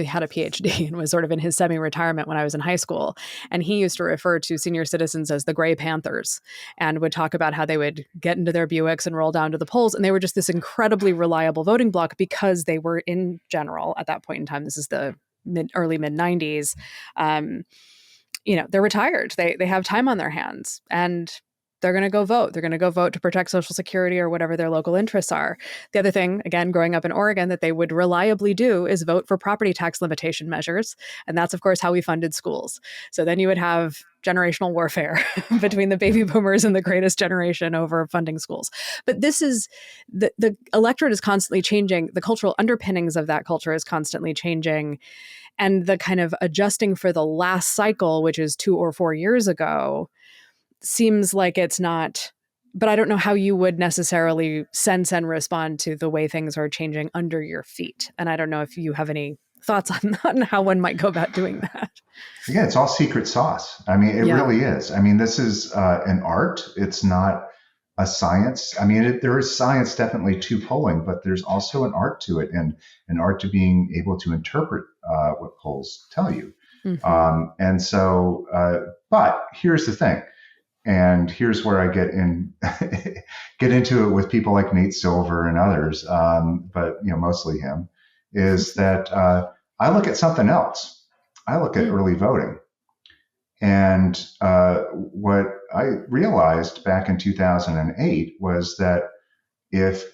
Speaker 2: had a PhD and was sort of in his semi-retirement when I was in high school. And he used to refer to senior citizens as the Gray Panthers and would talk about how they would get into their Buicks and roll down to the polls. And they were just this incredibly reliable voting bloc because they were, in general, at that point in time, this is the early mid 90s, they're retired. They have time on their hands. And they're going to go vote. They're going to go vote to protect Social Security or whatever their local interests are. The other thing, again, growing up in Oregon, that they would reliably do is vote for property tax limitation measures. And that's, of course, how we funded schools. So then you would have generational warfare between the baby boomers and the greatest generation over funding schools. But this is the electorate is constantly changing. The cultural underpinnings of that culture is constantly changing. And the kind of adjusting for the last cycle, which is 2 or 4 years ago, seems like it's not, but I don't know how you would necessarily sense and respond to the way things are changing under your feet. And I don't know if you have any thoughts on how one might go about doing that.
Speaker 1: Yeah, it's all secret sauce. I mean, it really is. I mean, this is an art. It's not a science. I mean, there is science definitely to polling, but there's also an art to it, and an art to being able to interpret what polls tell you. Mm-hmm. And so, but here's the thing. And here's where I get into it with people like Nate Silver and others, but mostly him, is that I look at something else. I look at early voting, and what I realized back in 2008 was that if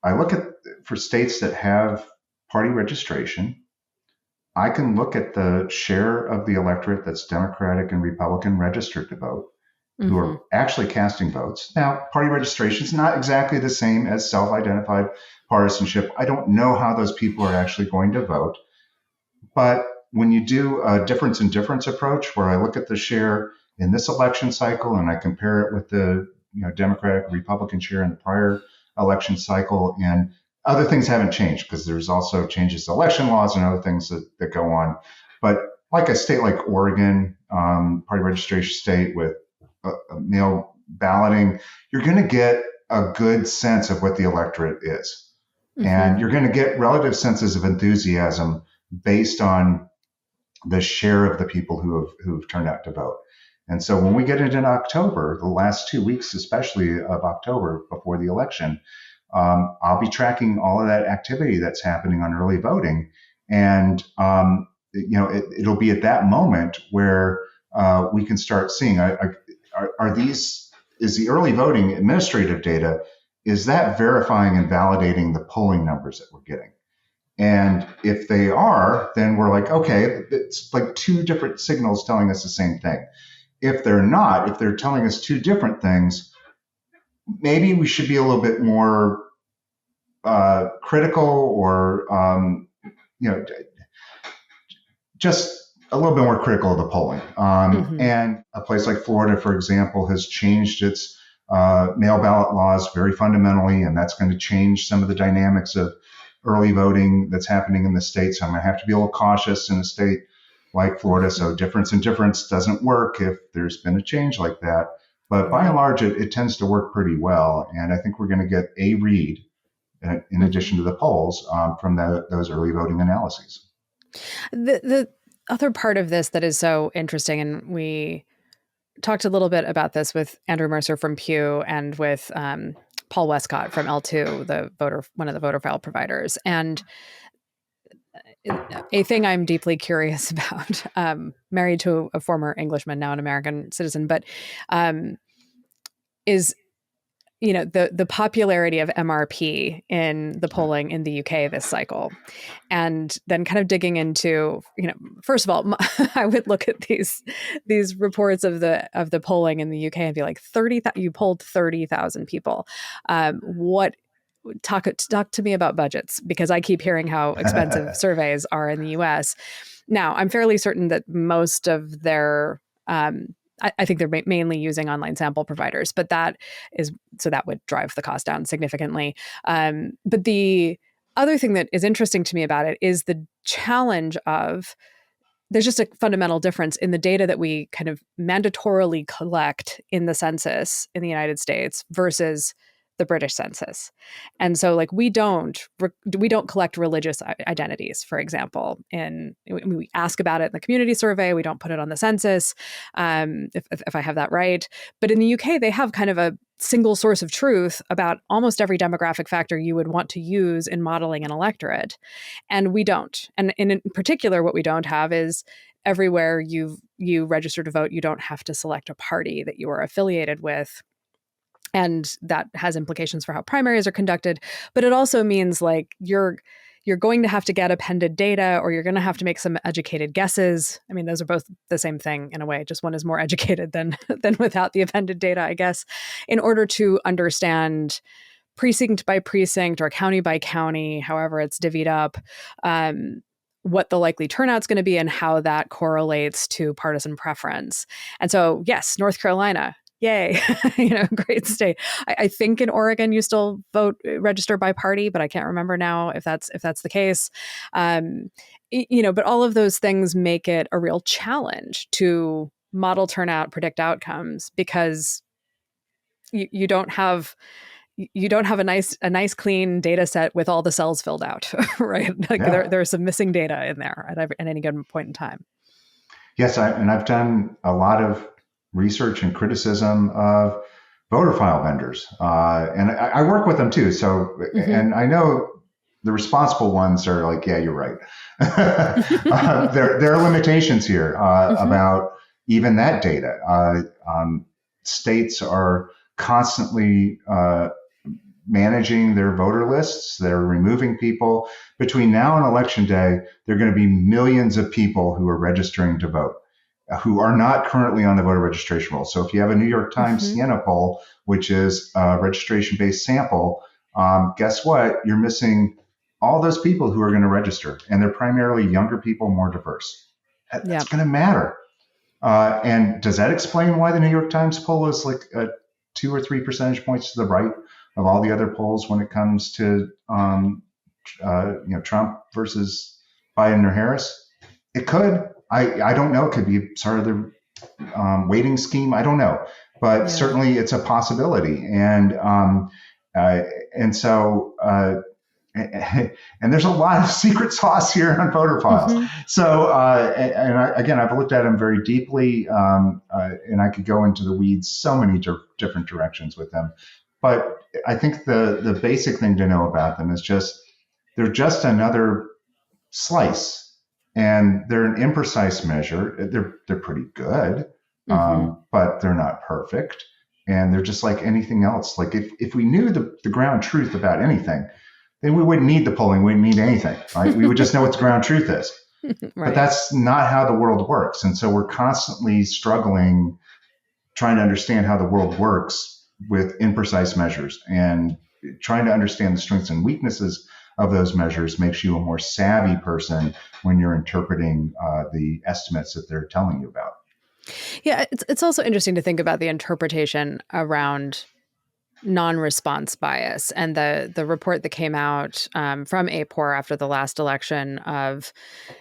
Speaker 1: I look at for states that have party registration, I can look at the share of the electorate that's Democratic and Republican registered to vote, who are actually casting votes. Now, party registration is not exactly the same as self-identified partisanship. I don't know how those people are actually going to vote. But when you do a difference in difference approach, where I look at the share in this election cycle and I compare it with the Democratic Republican share in the prior election cycle, and other things haven't changed because there's also changes to election laws and other things that go on. But like a state like Oregon, party registration state with mail balloting, you're going to get a good sense of what the electorate is. Mm-hmm. And you're going to get relative senses of enthusiasm based on the share of the people who've turned out to vote. And so when we get into October, the last 2 weeks, especially of October before the election, I'll be tracking all of that activity that's happening on early voting. And, it'll be at that moment where we can start seeing, is the early voting administrative data, is that verifying and validating the polling numbers that we're getting? And if they are, then we're like, okay, it's like two different signals telling us the same thing. If they're not, if they're telling us two different things, maybe we should be a little bit more critical, or just a little bit more critical of the polling. And a place like Florida, for example, has changed its mail ballot laws very fundamentally, and that's going to change some of the dynamics of early voting that's happening in the state. So I'm going to have to be a little cautious in a state like Florida. So difference in difference doesn't work if there's been a change like that. But by and large, it tends to work pretty well. And I think we're going to get a read, in addition to the polls, from those early voting analyses.
Speaker 2: The other part of this that is so interesting, and we talked a little bit about this with Andrew Mercer from Pew and with Paul Westcott from L2, one of the voter file providers. And a thing I'm deeply curious about, married to a former Englishman, now an American citizen, but is the popularity of MRP in the polling in the UK this cycle. And then kind of digging into, first of all, I would look at these reports of the polling in the UK and be like, you polled 30,000 people. Talk to me about budgets, because I keep hearing how expensive surveys are in the US. Now, I'm fairly certain that most of their I think they're mainly using online sample providers, but that would drive the cost down significantly. But the other thing that is interesting to me about it is the challenge of, there's just a fundamental difference in the data that we kind of mandatorily collect in the census in the United States versus the British census. And so we don't collect religious identities, for example. And we ask about it in the community survey. We don't put it on the census, if I have that right. But in the UK, they have kind of a single source of truth about almost every demographic factor you would want to use in modeling an electorate. And we don't. And in particular, what we don't have is everywhere you register to vote, you don't have to select a party that you are affiliated with. And that has implications for how primaries are conducted. But it also means like you're going to have to get appended data, or you're going to have to make some educated guesses. I mean, those are both the same thing in a way. Just one is more educated than without the appended data, I guess, in order to understand precinct by precinct or county by county, however it's divvied up, what the likely turnout's going to be and how that correlates to partisan preference. And so, yes, North Carolina, yay, great state. I think in Oregon you still register by party, but I can't remember now if that's the case. But all of those things make it a real challenge to model turnout, predict outcomes, because you don't have a nice clean data set with all the cells filled out, right? Like there's some missing data in there at any given point in time.
Speaker 1: Yes, I've done a lot of research and criticism of voter file vendors, and I work with them too. So, and I know the responsible ones are like, yeah, you're right. There are limitations here about even that data. States are constantly managing their voter lists. They're removing people. Between now and election day, there are going to be millions of people who are registering to vote, who are not currently on the voter registration roll. So if you have a New York Times Siena poll, which is a registration-based sample, guess what? You're missing all those people who are going to register, and they're primarily younger people, more diverse. That's going to matter. And does that explain why the New York Times poll is like 2 or 3 percentage points to the right of all the other polls when it comes to Trump versus Biden or Harris? It could. I don't know. It could be sort of the weighting scheme. I don't know, but certainly it's a possibility. And so there's a lot of secret sauce here on voter files. So again, I've looked at them very deeply, and I could go into the weeds so many different directions with them. But I think the basic thing to know about them is they're just another slice. And they're an imprecise measure. They're pretty good, but they're not perfect. And they're just like anything else. Like if we knew the ground truth about anything, then we wouldn't need the polling. We wouldn't need anything, right? We would just know what the ground truth is. Right. But that's not how the world works. And so we're constantly struggling, trying to understand how the world works with imprecise measures, and trying to understand the strengths and weaknesses of those measures makes you a more savvy person when you're interpreting the estimates that they're telling you about.
Speaker 2: Yeah, it's also interesting to think about the interpretation around non-response bias and the report that came out from APOR after the last election of,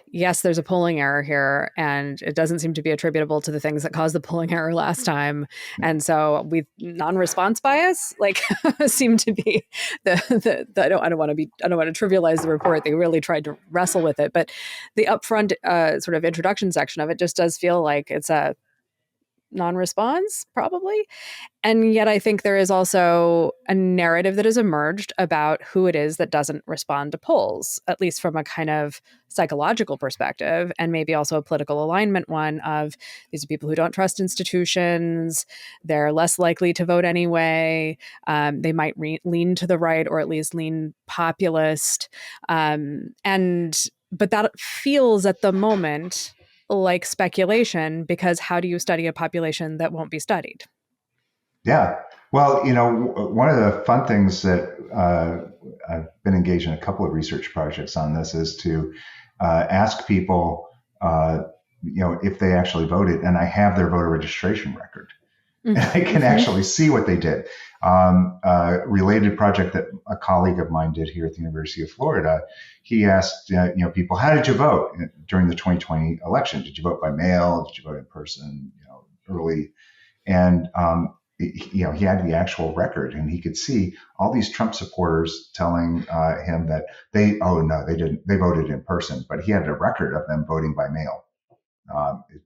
Speaker 2: yes, there's a polling error here, and it doesn't seem to be attributable to the things that caused the polling error last time. And so non-response bias seemed to be I don't want to trivialize the report. They really tried to wrestle with it, but the upfront sort of introduction section of it just does feel like it's a non-response, probably. And yet I think there is also a narrative that has emerged about who it is that doesn't respond to polls, at least from a kind of psychological perspective, and maybe also a political alignment one of these are people who don't trust institutions, they're less likely to vote anyway, they might lean to the right or at least lean populist. But that feels at the moment like speculation, because how do you study a population that won't be studied?
Speaker 1: Yeah. Well, one of the fun things that I've been engaged in a couple of research projects on this is to ask people, if they actually voted, and I have their voter registration record. And I can actually see what they did. A related project that a colleague of mine did here at the University of Florida, he asked people, how did you vote during the 2020 election? Did you vote by mail? Did you vote in person? Early? And he had the actual record, and he could see all these Trump supporters telling him that they didn't. They voted in person, but he had a record of them voting by mail.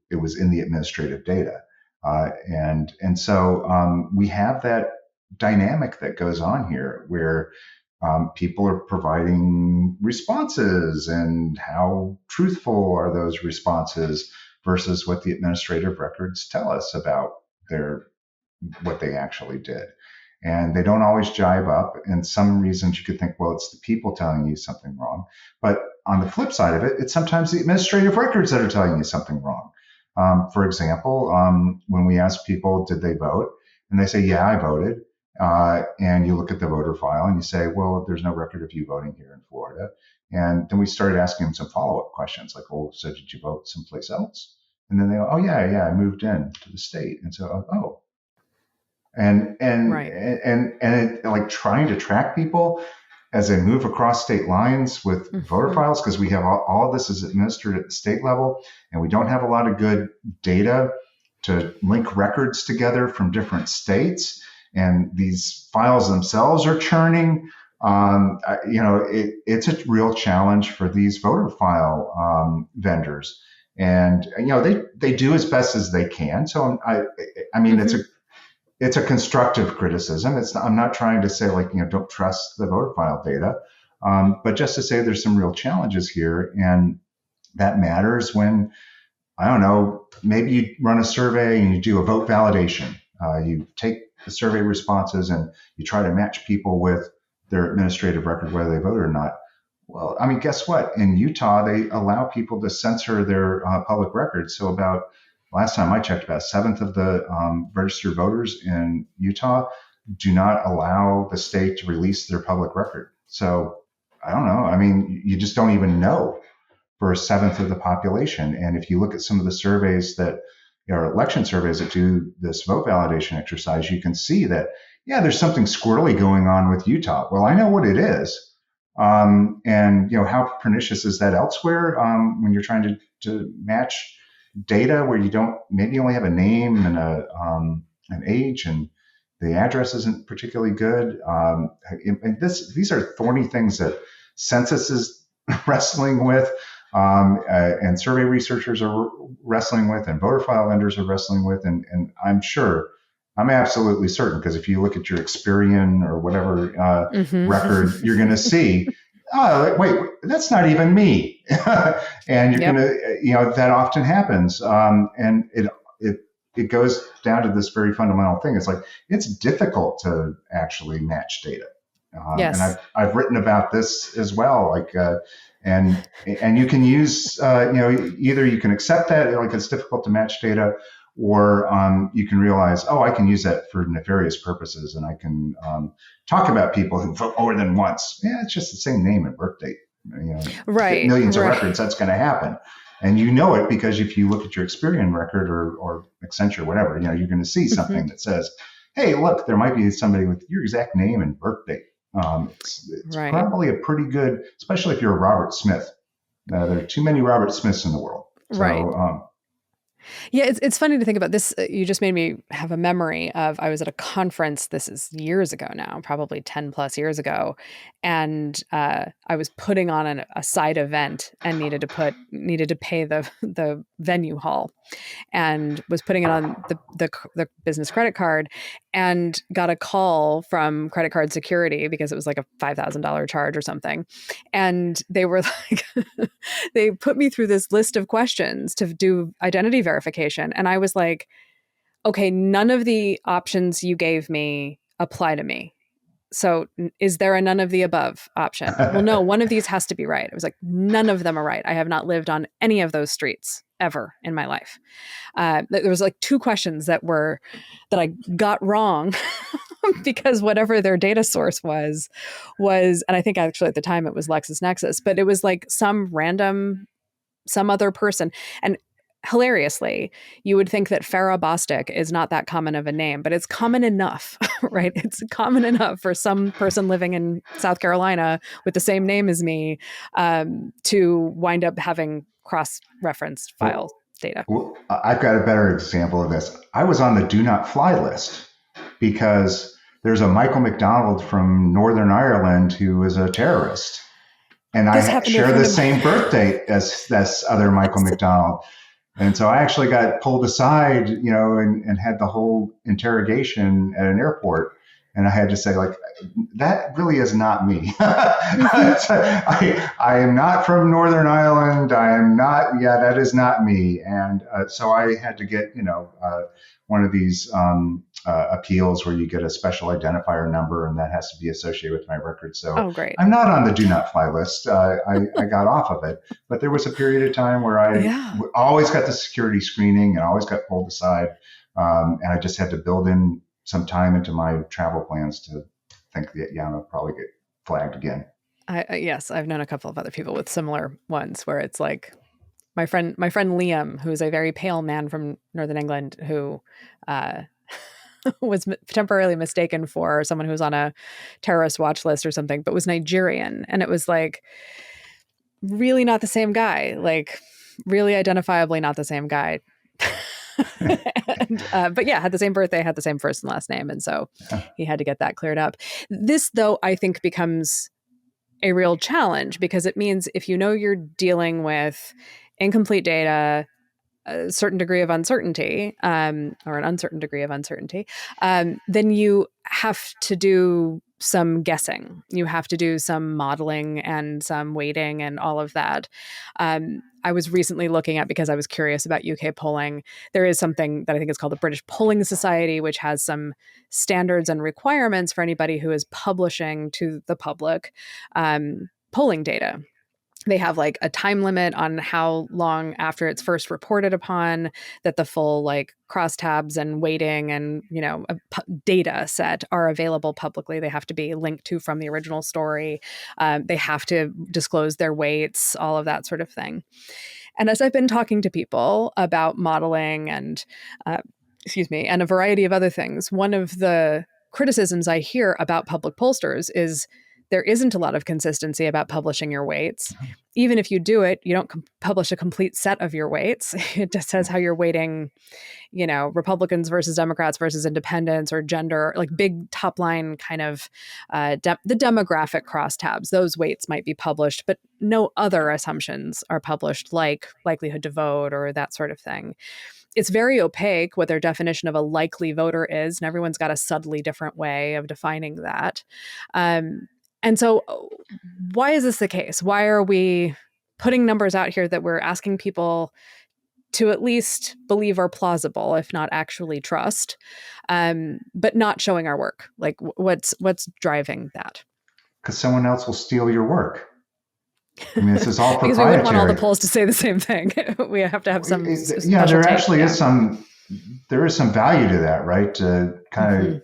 Speaker 1: It was in the administrative data. And so we have that dynamic that goes on here where people are providing responses, and how truthful are those responses versus what the administrative records tell us about what they actually did. And they don't always jive up. And some reasons you could think, well, it's the people telling you something wrong. But on the flip side of it, it's sometimes the administrative records that are telling you something wrong. For example, when we ask people, did they vote? And they say, yeah, I voted. And you look at the voter file and you say, well, there's no record of you voting here in Florida. And then we started asking them some follow-up questions like, oh, so did you vote someplace else? And then they go, oh, yeah, I moved in to the state. And so, oh. And
Speaker 2: Right.
Speaker 1: it, like trying to track people as they move across state lines with voter files, because we have all of this is administered at the state level, and we don't have a lot of good data to link records together from different states. And these files themselves are churning. It's a real challenge for these voter file vendors. And they do as best as they can. So I mean, it's a constructive criticism. I'm not trying to say don't trust the voter file data, but just to say there's some real challenges here, and that matters when, I don't know, maybe you run a survey and you do a vote validation. You take the survey responses and you try to match people with their administrative record, whether they vote or not. Well, I mean, guess what? In Utah, they allow people to censor their public records. So last time I checked, about a seventh of the registered voters in Utah do not allow the state to release their public record. So I don't know. I mean, you just don't even know for a seventh of the population. And if you look at some of the surveys that election surveys that do this vote validation exercise, you can see that, yeah, there's something squirrely going on with Utah. Well, I know what it is. And how pernicious is that elsewhere when you're trying to match data where you don't maybe only have a name and an age and the address isn't particularly good. And these are thorny things that census is wrestling with, and survey researchers are wrestling with, and voter file vendors are wrestling with, and I'm absolutely certain, because if you look at your Experian or whatever record, you're going to see, oh, wait, that's not even me. And you're going to, that often happens. And it goes down to this very fundamental thing. It's like, it's difficult to actually match data.
Speaker 2: Yes.
Speaker 1: And I've written about this as well. And you can use, either you can accept that, like it's difficult to match data, or you can realize, oh, I can use that for nefarious purposes, and I can talk about people who vote more than once. Yeah, it's just the same name and birth date.
Speaker 2: Right.
Speaker 1: Millions of records, that's going to happen. And you know it because if you look at your Experian record or Accenture, whatever, you're going to see something that says, hey, look, there might be somebody with your exact name and birth date. It's probably a pretty good, especially if you're a Robert Smith. There are too many Robert Smiths in the world. So,
Speaker 2: right. Yeah, it's funny to think about this. You just made me have a memory of, I was at a conference, this is years ago now, probably 10 plus years ago. And I was putting on a side event and needed to pay the venue hall, and was putting it on the business credit card, and got a call from credit card security because it was like a $5,000 charge or something. And they were like, they put me through this list of questions to do identity verification. And I was like, okay, none of the options you gave me apply to me. So is there a none of the above option? Well, no, one of these has to be right. I was like, none of them are right. I have not lived on any of those streets ever in my life. There was like two questions that I got wrong because whatever their data source was, and I think actually at the time it was LexisNexis, but it was like some other person. And hilariously, you would think that Farah Bostic is not that common of a name, but it's common enough, right? It's common enough for some person living in South Carolina with the same name as me to wind up having cross-referenced file data.
Speaker 1: Well, I've got a better example of this. I was on the do not fly list because there's a Michael McDonald from Northern Ireland who is a terrorist. And I share the same birth date as this other Michael McDonald. And so I actually got pulled aside, and had the whole interrogation at an airport. And I had to say, like, that really is not me.
Speaker 2: Hmm.
Speaker 1: I am not from Northern Ireland. I am not, yeah, that is not me. And so I had to get, one of these appeals where you get a special identifier number, and that has to be associated with my record. So
Speaker 2: Oh, great.
Speaker 1: I'm not on the do not fly list. I got off of it. But there was a period of time where I
Speaker 2: Yeah.
Speaker 1: always got the security screening and always got pulled aside. And I just had to build in some time into my travel plans to think that, yeah, I'll probably get flagged again.
Speaker 2: Yes, I've known a couple of other people with similar ones where it's like my friend Liam, who's a very pale man from Northern England, who uh, was temporarily mistaken for someone who was on a terrorist watch list or something, but was Nigerian, and it was like really not the same guy, like really identifiably not the same guy. But yeah, had the same birthday, had the same first and last name, and so he had to get that cleared up. This, though, I think becomes a real challenge because it means if you know you're dealing with incomplete data, a certain degree of uncertainty, or an uncertain degree of uncertainty, then you have to do some guessing. You have to do some modeling and some weighting and all of that. I was recently looking at, because I was curious about UK polling, there is something that I think is called the British Polling Society, which has some standards and requirements for anybody who is publishing to the public polling data. They have like a time limit on how long after it's first reported upon that the full like crosstabs and weighting and data set are available publicly. They have to be linked to from the original story. They have to disclose their weights, all of that sort of thing. And as I've been talking to people about modeling and and a variety of other things, one of the criticisms I hear about public pollsters is there isn't a lot of consistency about publishing your weights. Even if you do it, you don't publish a complete set of your weights. It just says how you're weighting, Republicans versus Democrats versus independents, or gender, like big top line kind of the demographic crosstabs. Those weights might be published, but no other assumptions are published, like likelihood to vote or that sort of thing. It's very opaque what their definition of a likely voter is, and everyone's got a subtly different way of defining that. And so, why is this the case? Why are we putting numbers out here that we're asking people to at least believe are plausible, if not actually trust, but not showing our work? Like, what's driving that?
Speaker 1: Because someone else will steal your work. I mean, this is all
Speaker 2: Because we wouldn't want all the
Speaker 1: proprietary.
Speaker 2: polls to say the same thing. We have to have some
Speaker 1: Yeah,
Speaker 2: special
Speaker 1: there
Speaker 2: take.
Speaker 1: actually
Speaker 2: Yeah.
Speaker 1: is there is some value to that, right? To kind of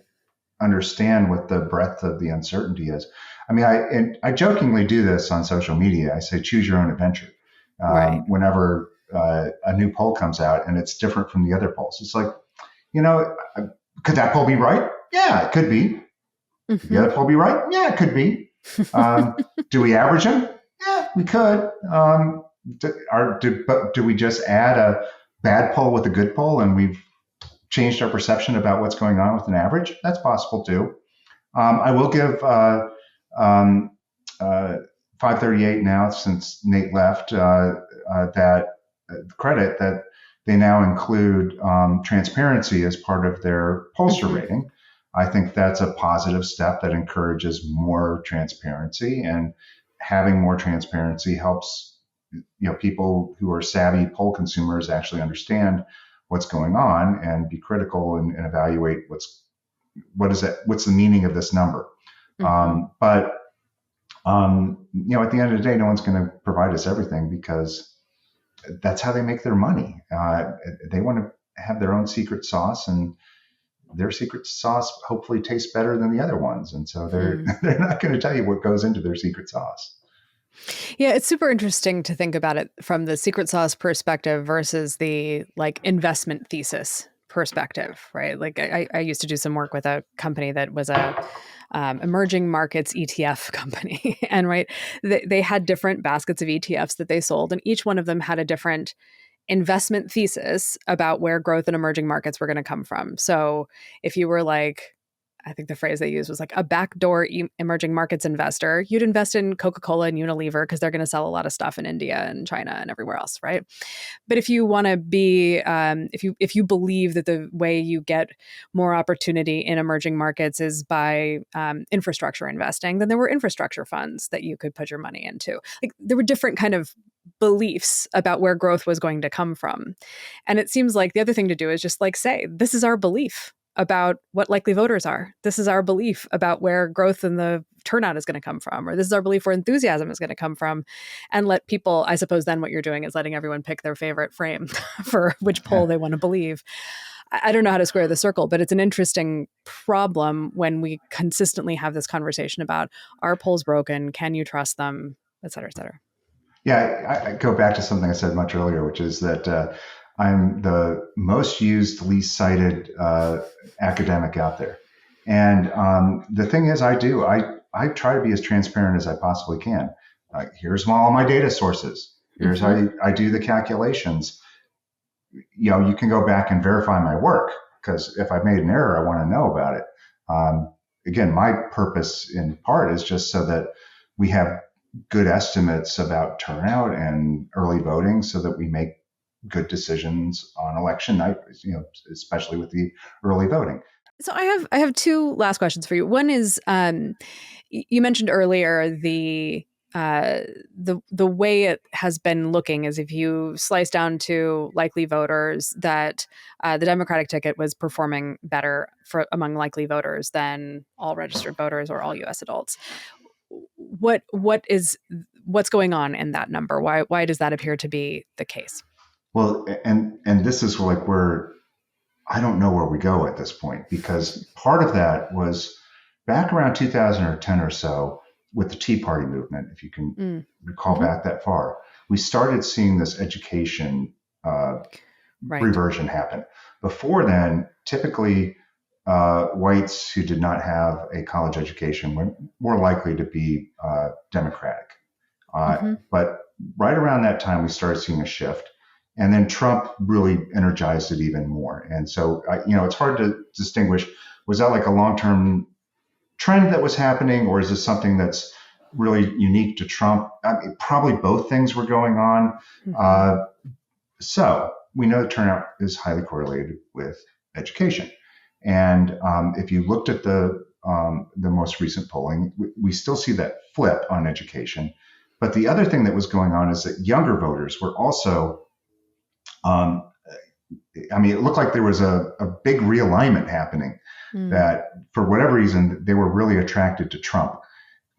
Speaker 1: understand what the breadth of the uncertainty is. I mean, I jokingly do this on social media. I say, choose your own adventure.
Speaker 2: Right.
Speaker 1: Whenever a new poll comes out and it's different from the other polls, it's like, could that poll be right? Yeah, it could be. Could the other poll be right? Yeah, it could be. Do we average them? Yeah, we could. Do we just add a bad poll with a good poll and we've changed our perception about what's going on with an average? That's possible too. I will give 538 now, since Nate left, that credit that they now include transparency as part of their pollster rating. I think that's a positive step that encourages more transparency, and having more transparency helps people who are savvy poll consumers actually understand what's going on and be critical and evaluate what's the meaning of this number. But at the end of the day, no one's going to provide us everything, because that's how they make their money. They want to have their own secret sauce, and their secret sauce hopefully tastes better than the other ones. And so they're not going to tell you what goes into their secret sauce.
Speaker 2: Yeah, it's super interesting to think about it from the secret sauce perspective versus the like investment thesis perspective, right? Like I used to do some work with a company that was a emerging markets ETF company, and they had different baskets of ETFs that they sold, and each one of them had a different investment thesis about where growth in emerging markets were going to come from. So if you were like, I think the phrase they used was like a backdoor emerging markets investor. You'd invest in Coca-Cola and Unilever because they're going to sell a lot of stuff in India and China and everywhere else, right? But if you want to be, if you believe that the way you get more opportunity in emerging markets is by infrastructure investing, then there were infrastructure funds that you could put your money into. Like there were different kind of beliefs about where growth was going to come from. And it seems like the other thing to do is just like say, this is our belief about what likely voters are. This is our belief about where growth in the turnout is going to come from, or this is our belief where enthusiasm is going to come from, and let people, I suppose then what you're doing is letting everyone pick their favorite frame for which poll they want to believe. I don't know how to square the circle, but it's an interesting problem when we consistently have this conversation about are polls broken? Can you trust them? Et cetera, et cetera.
Speaker 1: Yeah, I go back to something I said much earlier, which is that I'm the most used, least cited academic out there. And the thing is, I try to be as transparent as I possibly can. Here's all my data sources. Here's how I do the calculations. You can go back and verify my work, because if I've made an error, I want to know about it. Again, my purpose in part is just so that we have good estimates about turnout and early voting so that we make good decisions on election night, especially with the early voting.
Speaker 2: So I have two last questions for you. One is you mentioned earlier the way it has been looking is if you slice down to likely voters that the Democratic ticket was performing better among likely voters than all registered voters or all U.S. adults. What's going on in that number? Why does that appear to be the case?
Speaker 1: Well, and this is like where I don't know where we go at this point, because part of that was back around 2010 or so with the Tea Party movement, if you can recall back that far. We started seeing this education reversion happen. Before then, typically whites who did not have a college education were more likely to be Democratic. But right around that time, we started seeing a shift. And then Trump really energized it even more. And so, it's hard to distinguish, was that like a long-term trend that was happening, or is this something that's really unique to Trump? I mean, probably both things were going on. So we know that turnout is highly correlated with education. And if you looked at the most recent polling, we still see that flip on education. But the other thing that was going on is that younger voters were also it looked like there was a big realignment happening, that for whatever reason, they were really attracted to Trump.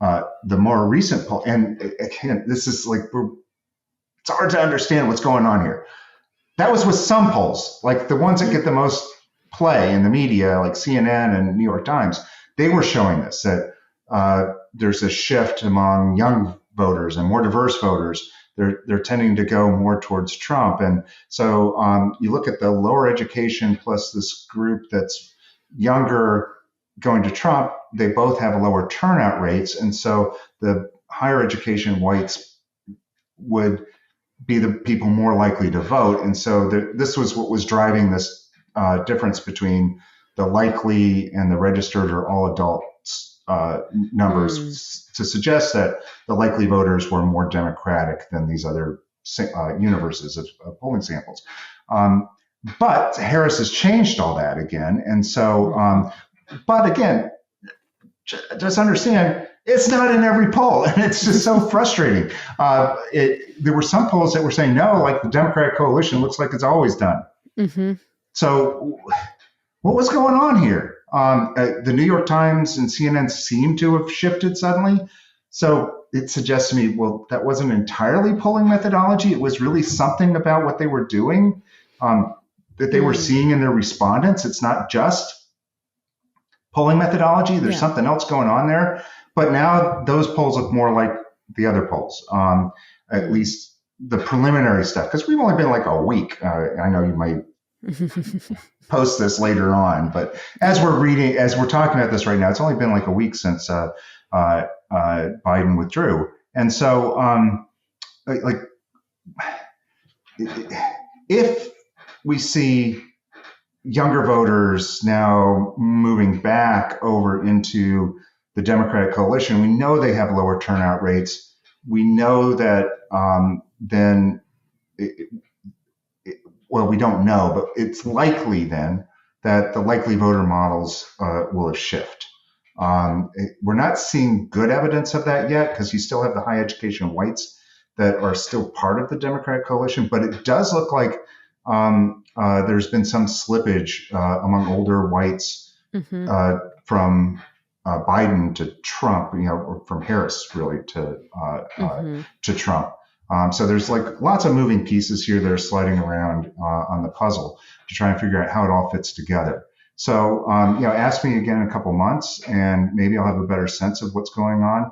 Speaker 1: The more recent poll, and again, this is like, it's hard to understand what's going on here. That was with some polls, like the ones that get the most play in the media, like CNN and New York Times, they were showing this, that there's a shift among young voters and more diverse voters. They're tending to go more towards Trump. And so you look at the lower education plus this group that's younger going to Trump, they both have lower turnout rates. And so the higher education whites would be the people more likely to vote. And so this was what was driving this difference between the likely and the registered or all adults numbers to suggest that the likely voters were more Democratic than these other universes of polling samples. But Harris has changed all that again. And so, but again, just understand, it's not in every poll. And it's just so frustrating. There were some polls that were saying, no, like the Democratic coalition looks like it's always done. So what was going on here? The New York Times and CNN seem to have shifted suddenly. So it suggests to me, well, that wasn't entirely polling methodology. It was really something about what they were doing that they were seeing in their respondents. It's not just polling methodology. There's something else going on there. But now those polls look more like the other polls, at least the preliminary stuff, because we've only been like a week. I know you might post this later on, but as we're talking about this right now, it's only been like a week since Biden withdrew. And so if we see younger voters now moving back over into the Democratic coalition. We know they have lower turnout rates. We know that then, well, we don't know, but it's likely then that the likely voter models will shift. We're not seeing good evidence of that yet because you still have the high education whites that are still part of the Democratic coalition, but it does look like there's been some slippage among older whites
Speaker 2: Mm-hmm.
Speaker 1: From Biden to Trump, or from Harris really to Trump. So there's like lots of moving pieces here that are sliding around on the puzzle to try and figure out how it all fits together. So, ask me again in a couple months and maybe I'll have a better sense of what's going on.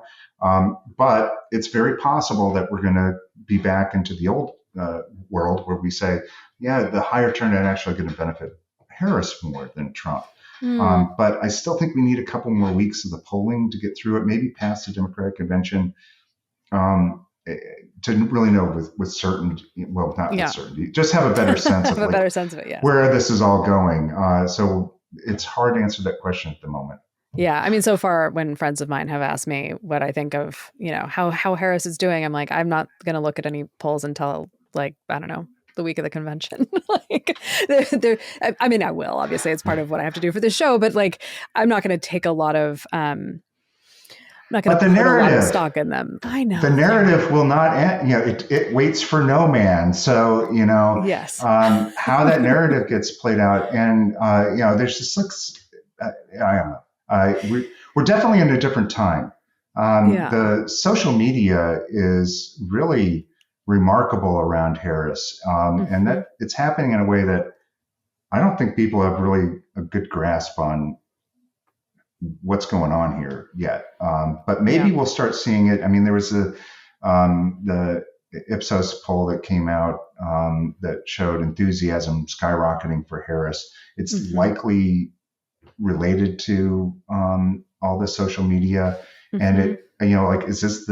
Speaker 1: But it's very possible that we're going to be back into the old world where we say, yeah, the higher turnout actually going to benefit Harris more than Trump. But I still think we need a couple more weeks of the polling to get through it, maybe past the Democratic convention, to really know with certainty. Well, not with certainty, just have a better sense of
Speaker 2: a better sense of it,
Speaker 1: where this is all going. So it's hard to answer that question at the moment.
Speaker 2: Yeah, I mean, so far when friends of mine have asked me what I think of, how Harris is doing, I'm like, I'm not going to look at any polls until I don't know, the week of the convention. I mean, I will, obviously it's part of what I have to do for the show, but I'm not going to take a lot of, I'm not going to put a lot of stock in them. I know.
Speaker 1: The narrative will not end, it waits for no man. So,
Speaker 2: yes.
Speaker 1: How that narrative gets played out. And, there's just I don't know. We're definitely in a different time. The social media is really remarkable around Harris, and that it's happening in a way that I don't think people have really a good grasp on what's going on here yet. But maybe we'll start seeing it. I mean, there was the Ipsos poll that came out that showed enthusiasm skyrocketing for Harris. It's likely related to all the social media, and it, is this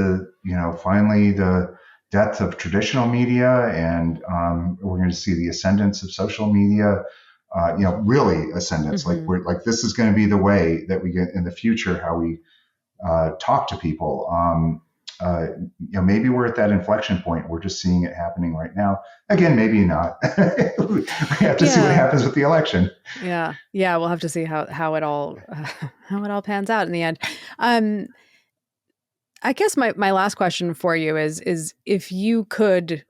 Speaker 1: finally the death of traditional media, and we're going to see the ascendance of social media, really ascendance. This is going to be the way that we get in the future how we talk to people. Maybe we're at that inflection point. We're just seeing it happening right now. Again, maybe not. We have to see what happens with the election.
Speaker 2: Yeah. We'll have to see how it all pans out in the end. I guess my last question for you is if you could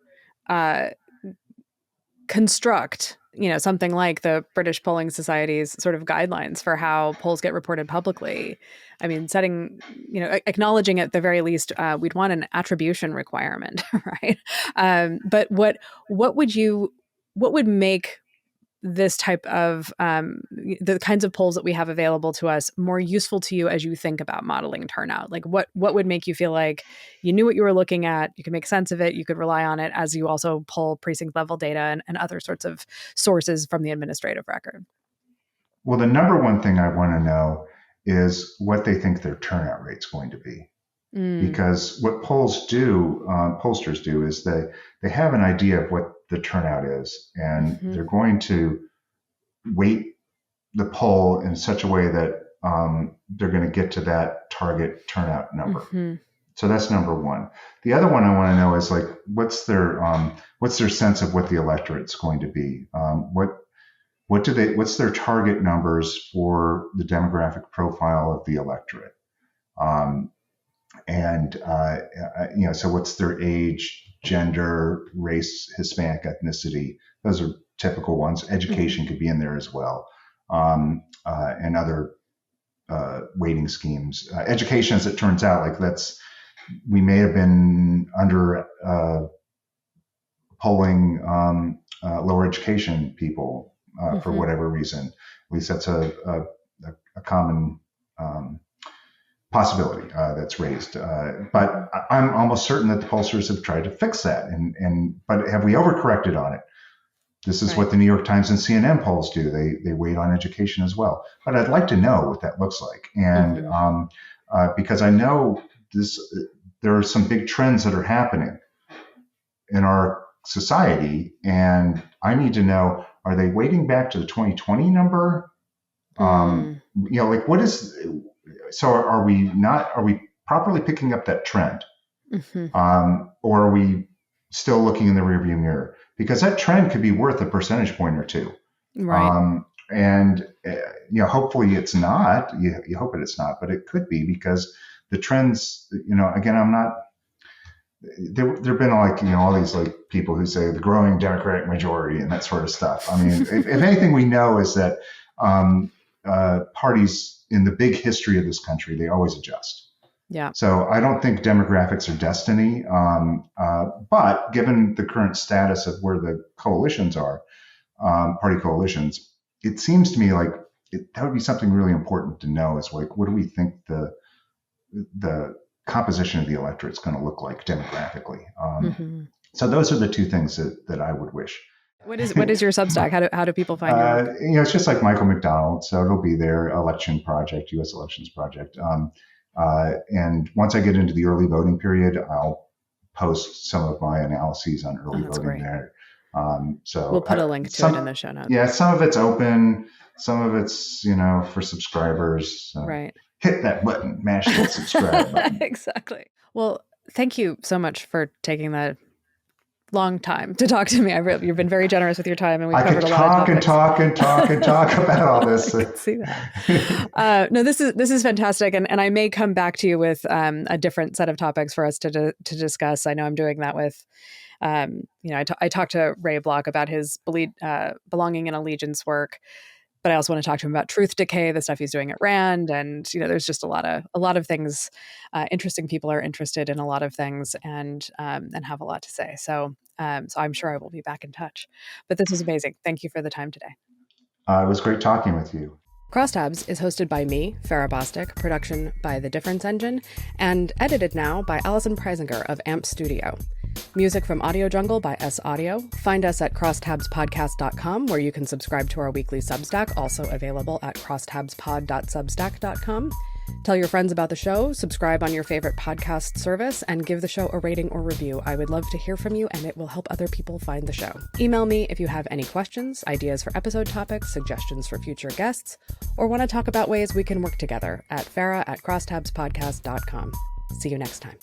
Speaker 2: construct, something like the British Polling Society's sort of guidelines for how polls get reported publicly. I mean, acknowledging at the very least, we'd want an attribution requirement, right? But what would make this type of the kinds of polls that we have available to us more useful to you as you think about modeling turnout? What would make you feel like you knew what you were looking at, you could make sense of it, you could rely on it as you also pull precinct level data and other sorts of sources from the administrative record?
Speaker 1: Well, the number one thing I want to know is what they think their turnout rate's going to be. Because what pollsters do is they have an idea of what the turnout is, and they're going to weight the poll in such a way that they're going to get to that target turnout number. So that's number one. The other one I want to know is what's their sense of what the electorate's going to be? What's their target numbers for the demographic profile of the electorate? So what's their age, gender, race, Hispanic ethnicity? Those are typical ones. Education could be in there as well, and other weighting schemes. Education, as it turns out, we may have been under polling lower education people for whatever reason. At least that's a common possibility that's raised. But I'm almost certain that the pollsters have tried to fix that. But have we overcorrected on it? This is what the New York Times and CNN polls do. They weight on education as well. But I'd like to know what that looks like. And because I know there are some big trends that are happening in our society, and I need to know, Are they weighting back to the 2020 number? Like what is, so are we properly picking up that trend? Or are we still looking in the rearview mirror? Because that trend could be worth a percentage point or two.
Speaker 2: Right.
Speaker 1: And hopefully it's not. You hope it's not, but it could be, because the trends. Again, I'm not. There've been all these people who say the growing Democratic majority and that sort of stuff. I mean, if anything we know is that parties in the big history of this country, they always adjust.
Speaker 2: Yeah.
Speaker 1: So I don't think demographics are destiny. But given the current status of where the coalitions are, party coalitions, it seems to me like that would be something really important to know, is what do we think the composition of the electorate is going to look like demographically. So those are the two things that I would wish.
Speaker 2: What is your Substack? How do people find your work?
Speaker 1: It's just like Michael McDonald. So it'll be their election project, U.S. elections project. And once I get into the early voting period, I'll post some of my analyses on early voting great. There. So
Speaker 2: we'll put a link to it in the show notes.
Speaker 1: Yeah, some of it's open, some of it's for subscribers.
Speaker 2: Right.
Speaker 1: Hit that button, mash that subscribe button.
Speaker 2: Exactly. Well, thank you so much for taking that long time to talk to me. You've been very generous with your time, and we've covered a lot of topics.
Speaker 1: I could talk about all this.
Speaker 2: I can see that. No, this is fantastic, and I may come back to you with a different set of topics for us to discuss. I know I'm doing that with. I talked to Ray Block about his belonging and allegiance work, but I also want to talk to him about truth decay, the stuff he's doing at RAND, and there's just a lot of things. Interesting people are interested in a lot of things and have a lot to say. So I'm sure I will be back in touch. But this was amazing. Thank you for the time today.
Speaker 1: It was great talking with you.
Speaker 2: Crosstabs is hosted by me, Farah Bostic, production by The Difference Engine, and edited now by Allison Preisinger of AMP Studio. Music from Audio Jungle by S Audio. Find us at crosstabspodcast.com, where you can subscribe to our weekly Substack, also available at crosstabspod.substack.com. Tell your friends about the show, subscribe on your favorite podcast service, and give the show a rating or review. I would love to hear from you, and it will help other people find the show. Email me if you have any questions, ideas for episode topics, suggestions for future guests, or want to talk about ways we can work together at farah@crosstabspodcast.com. See you next time.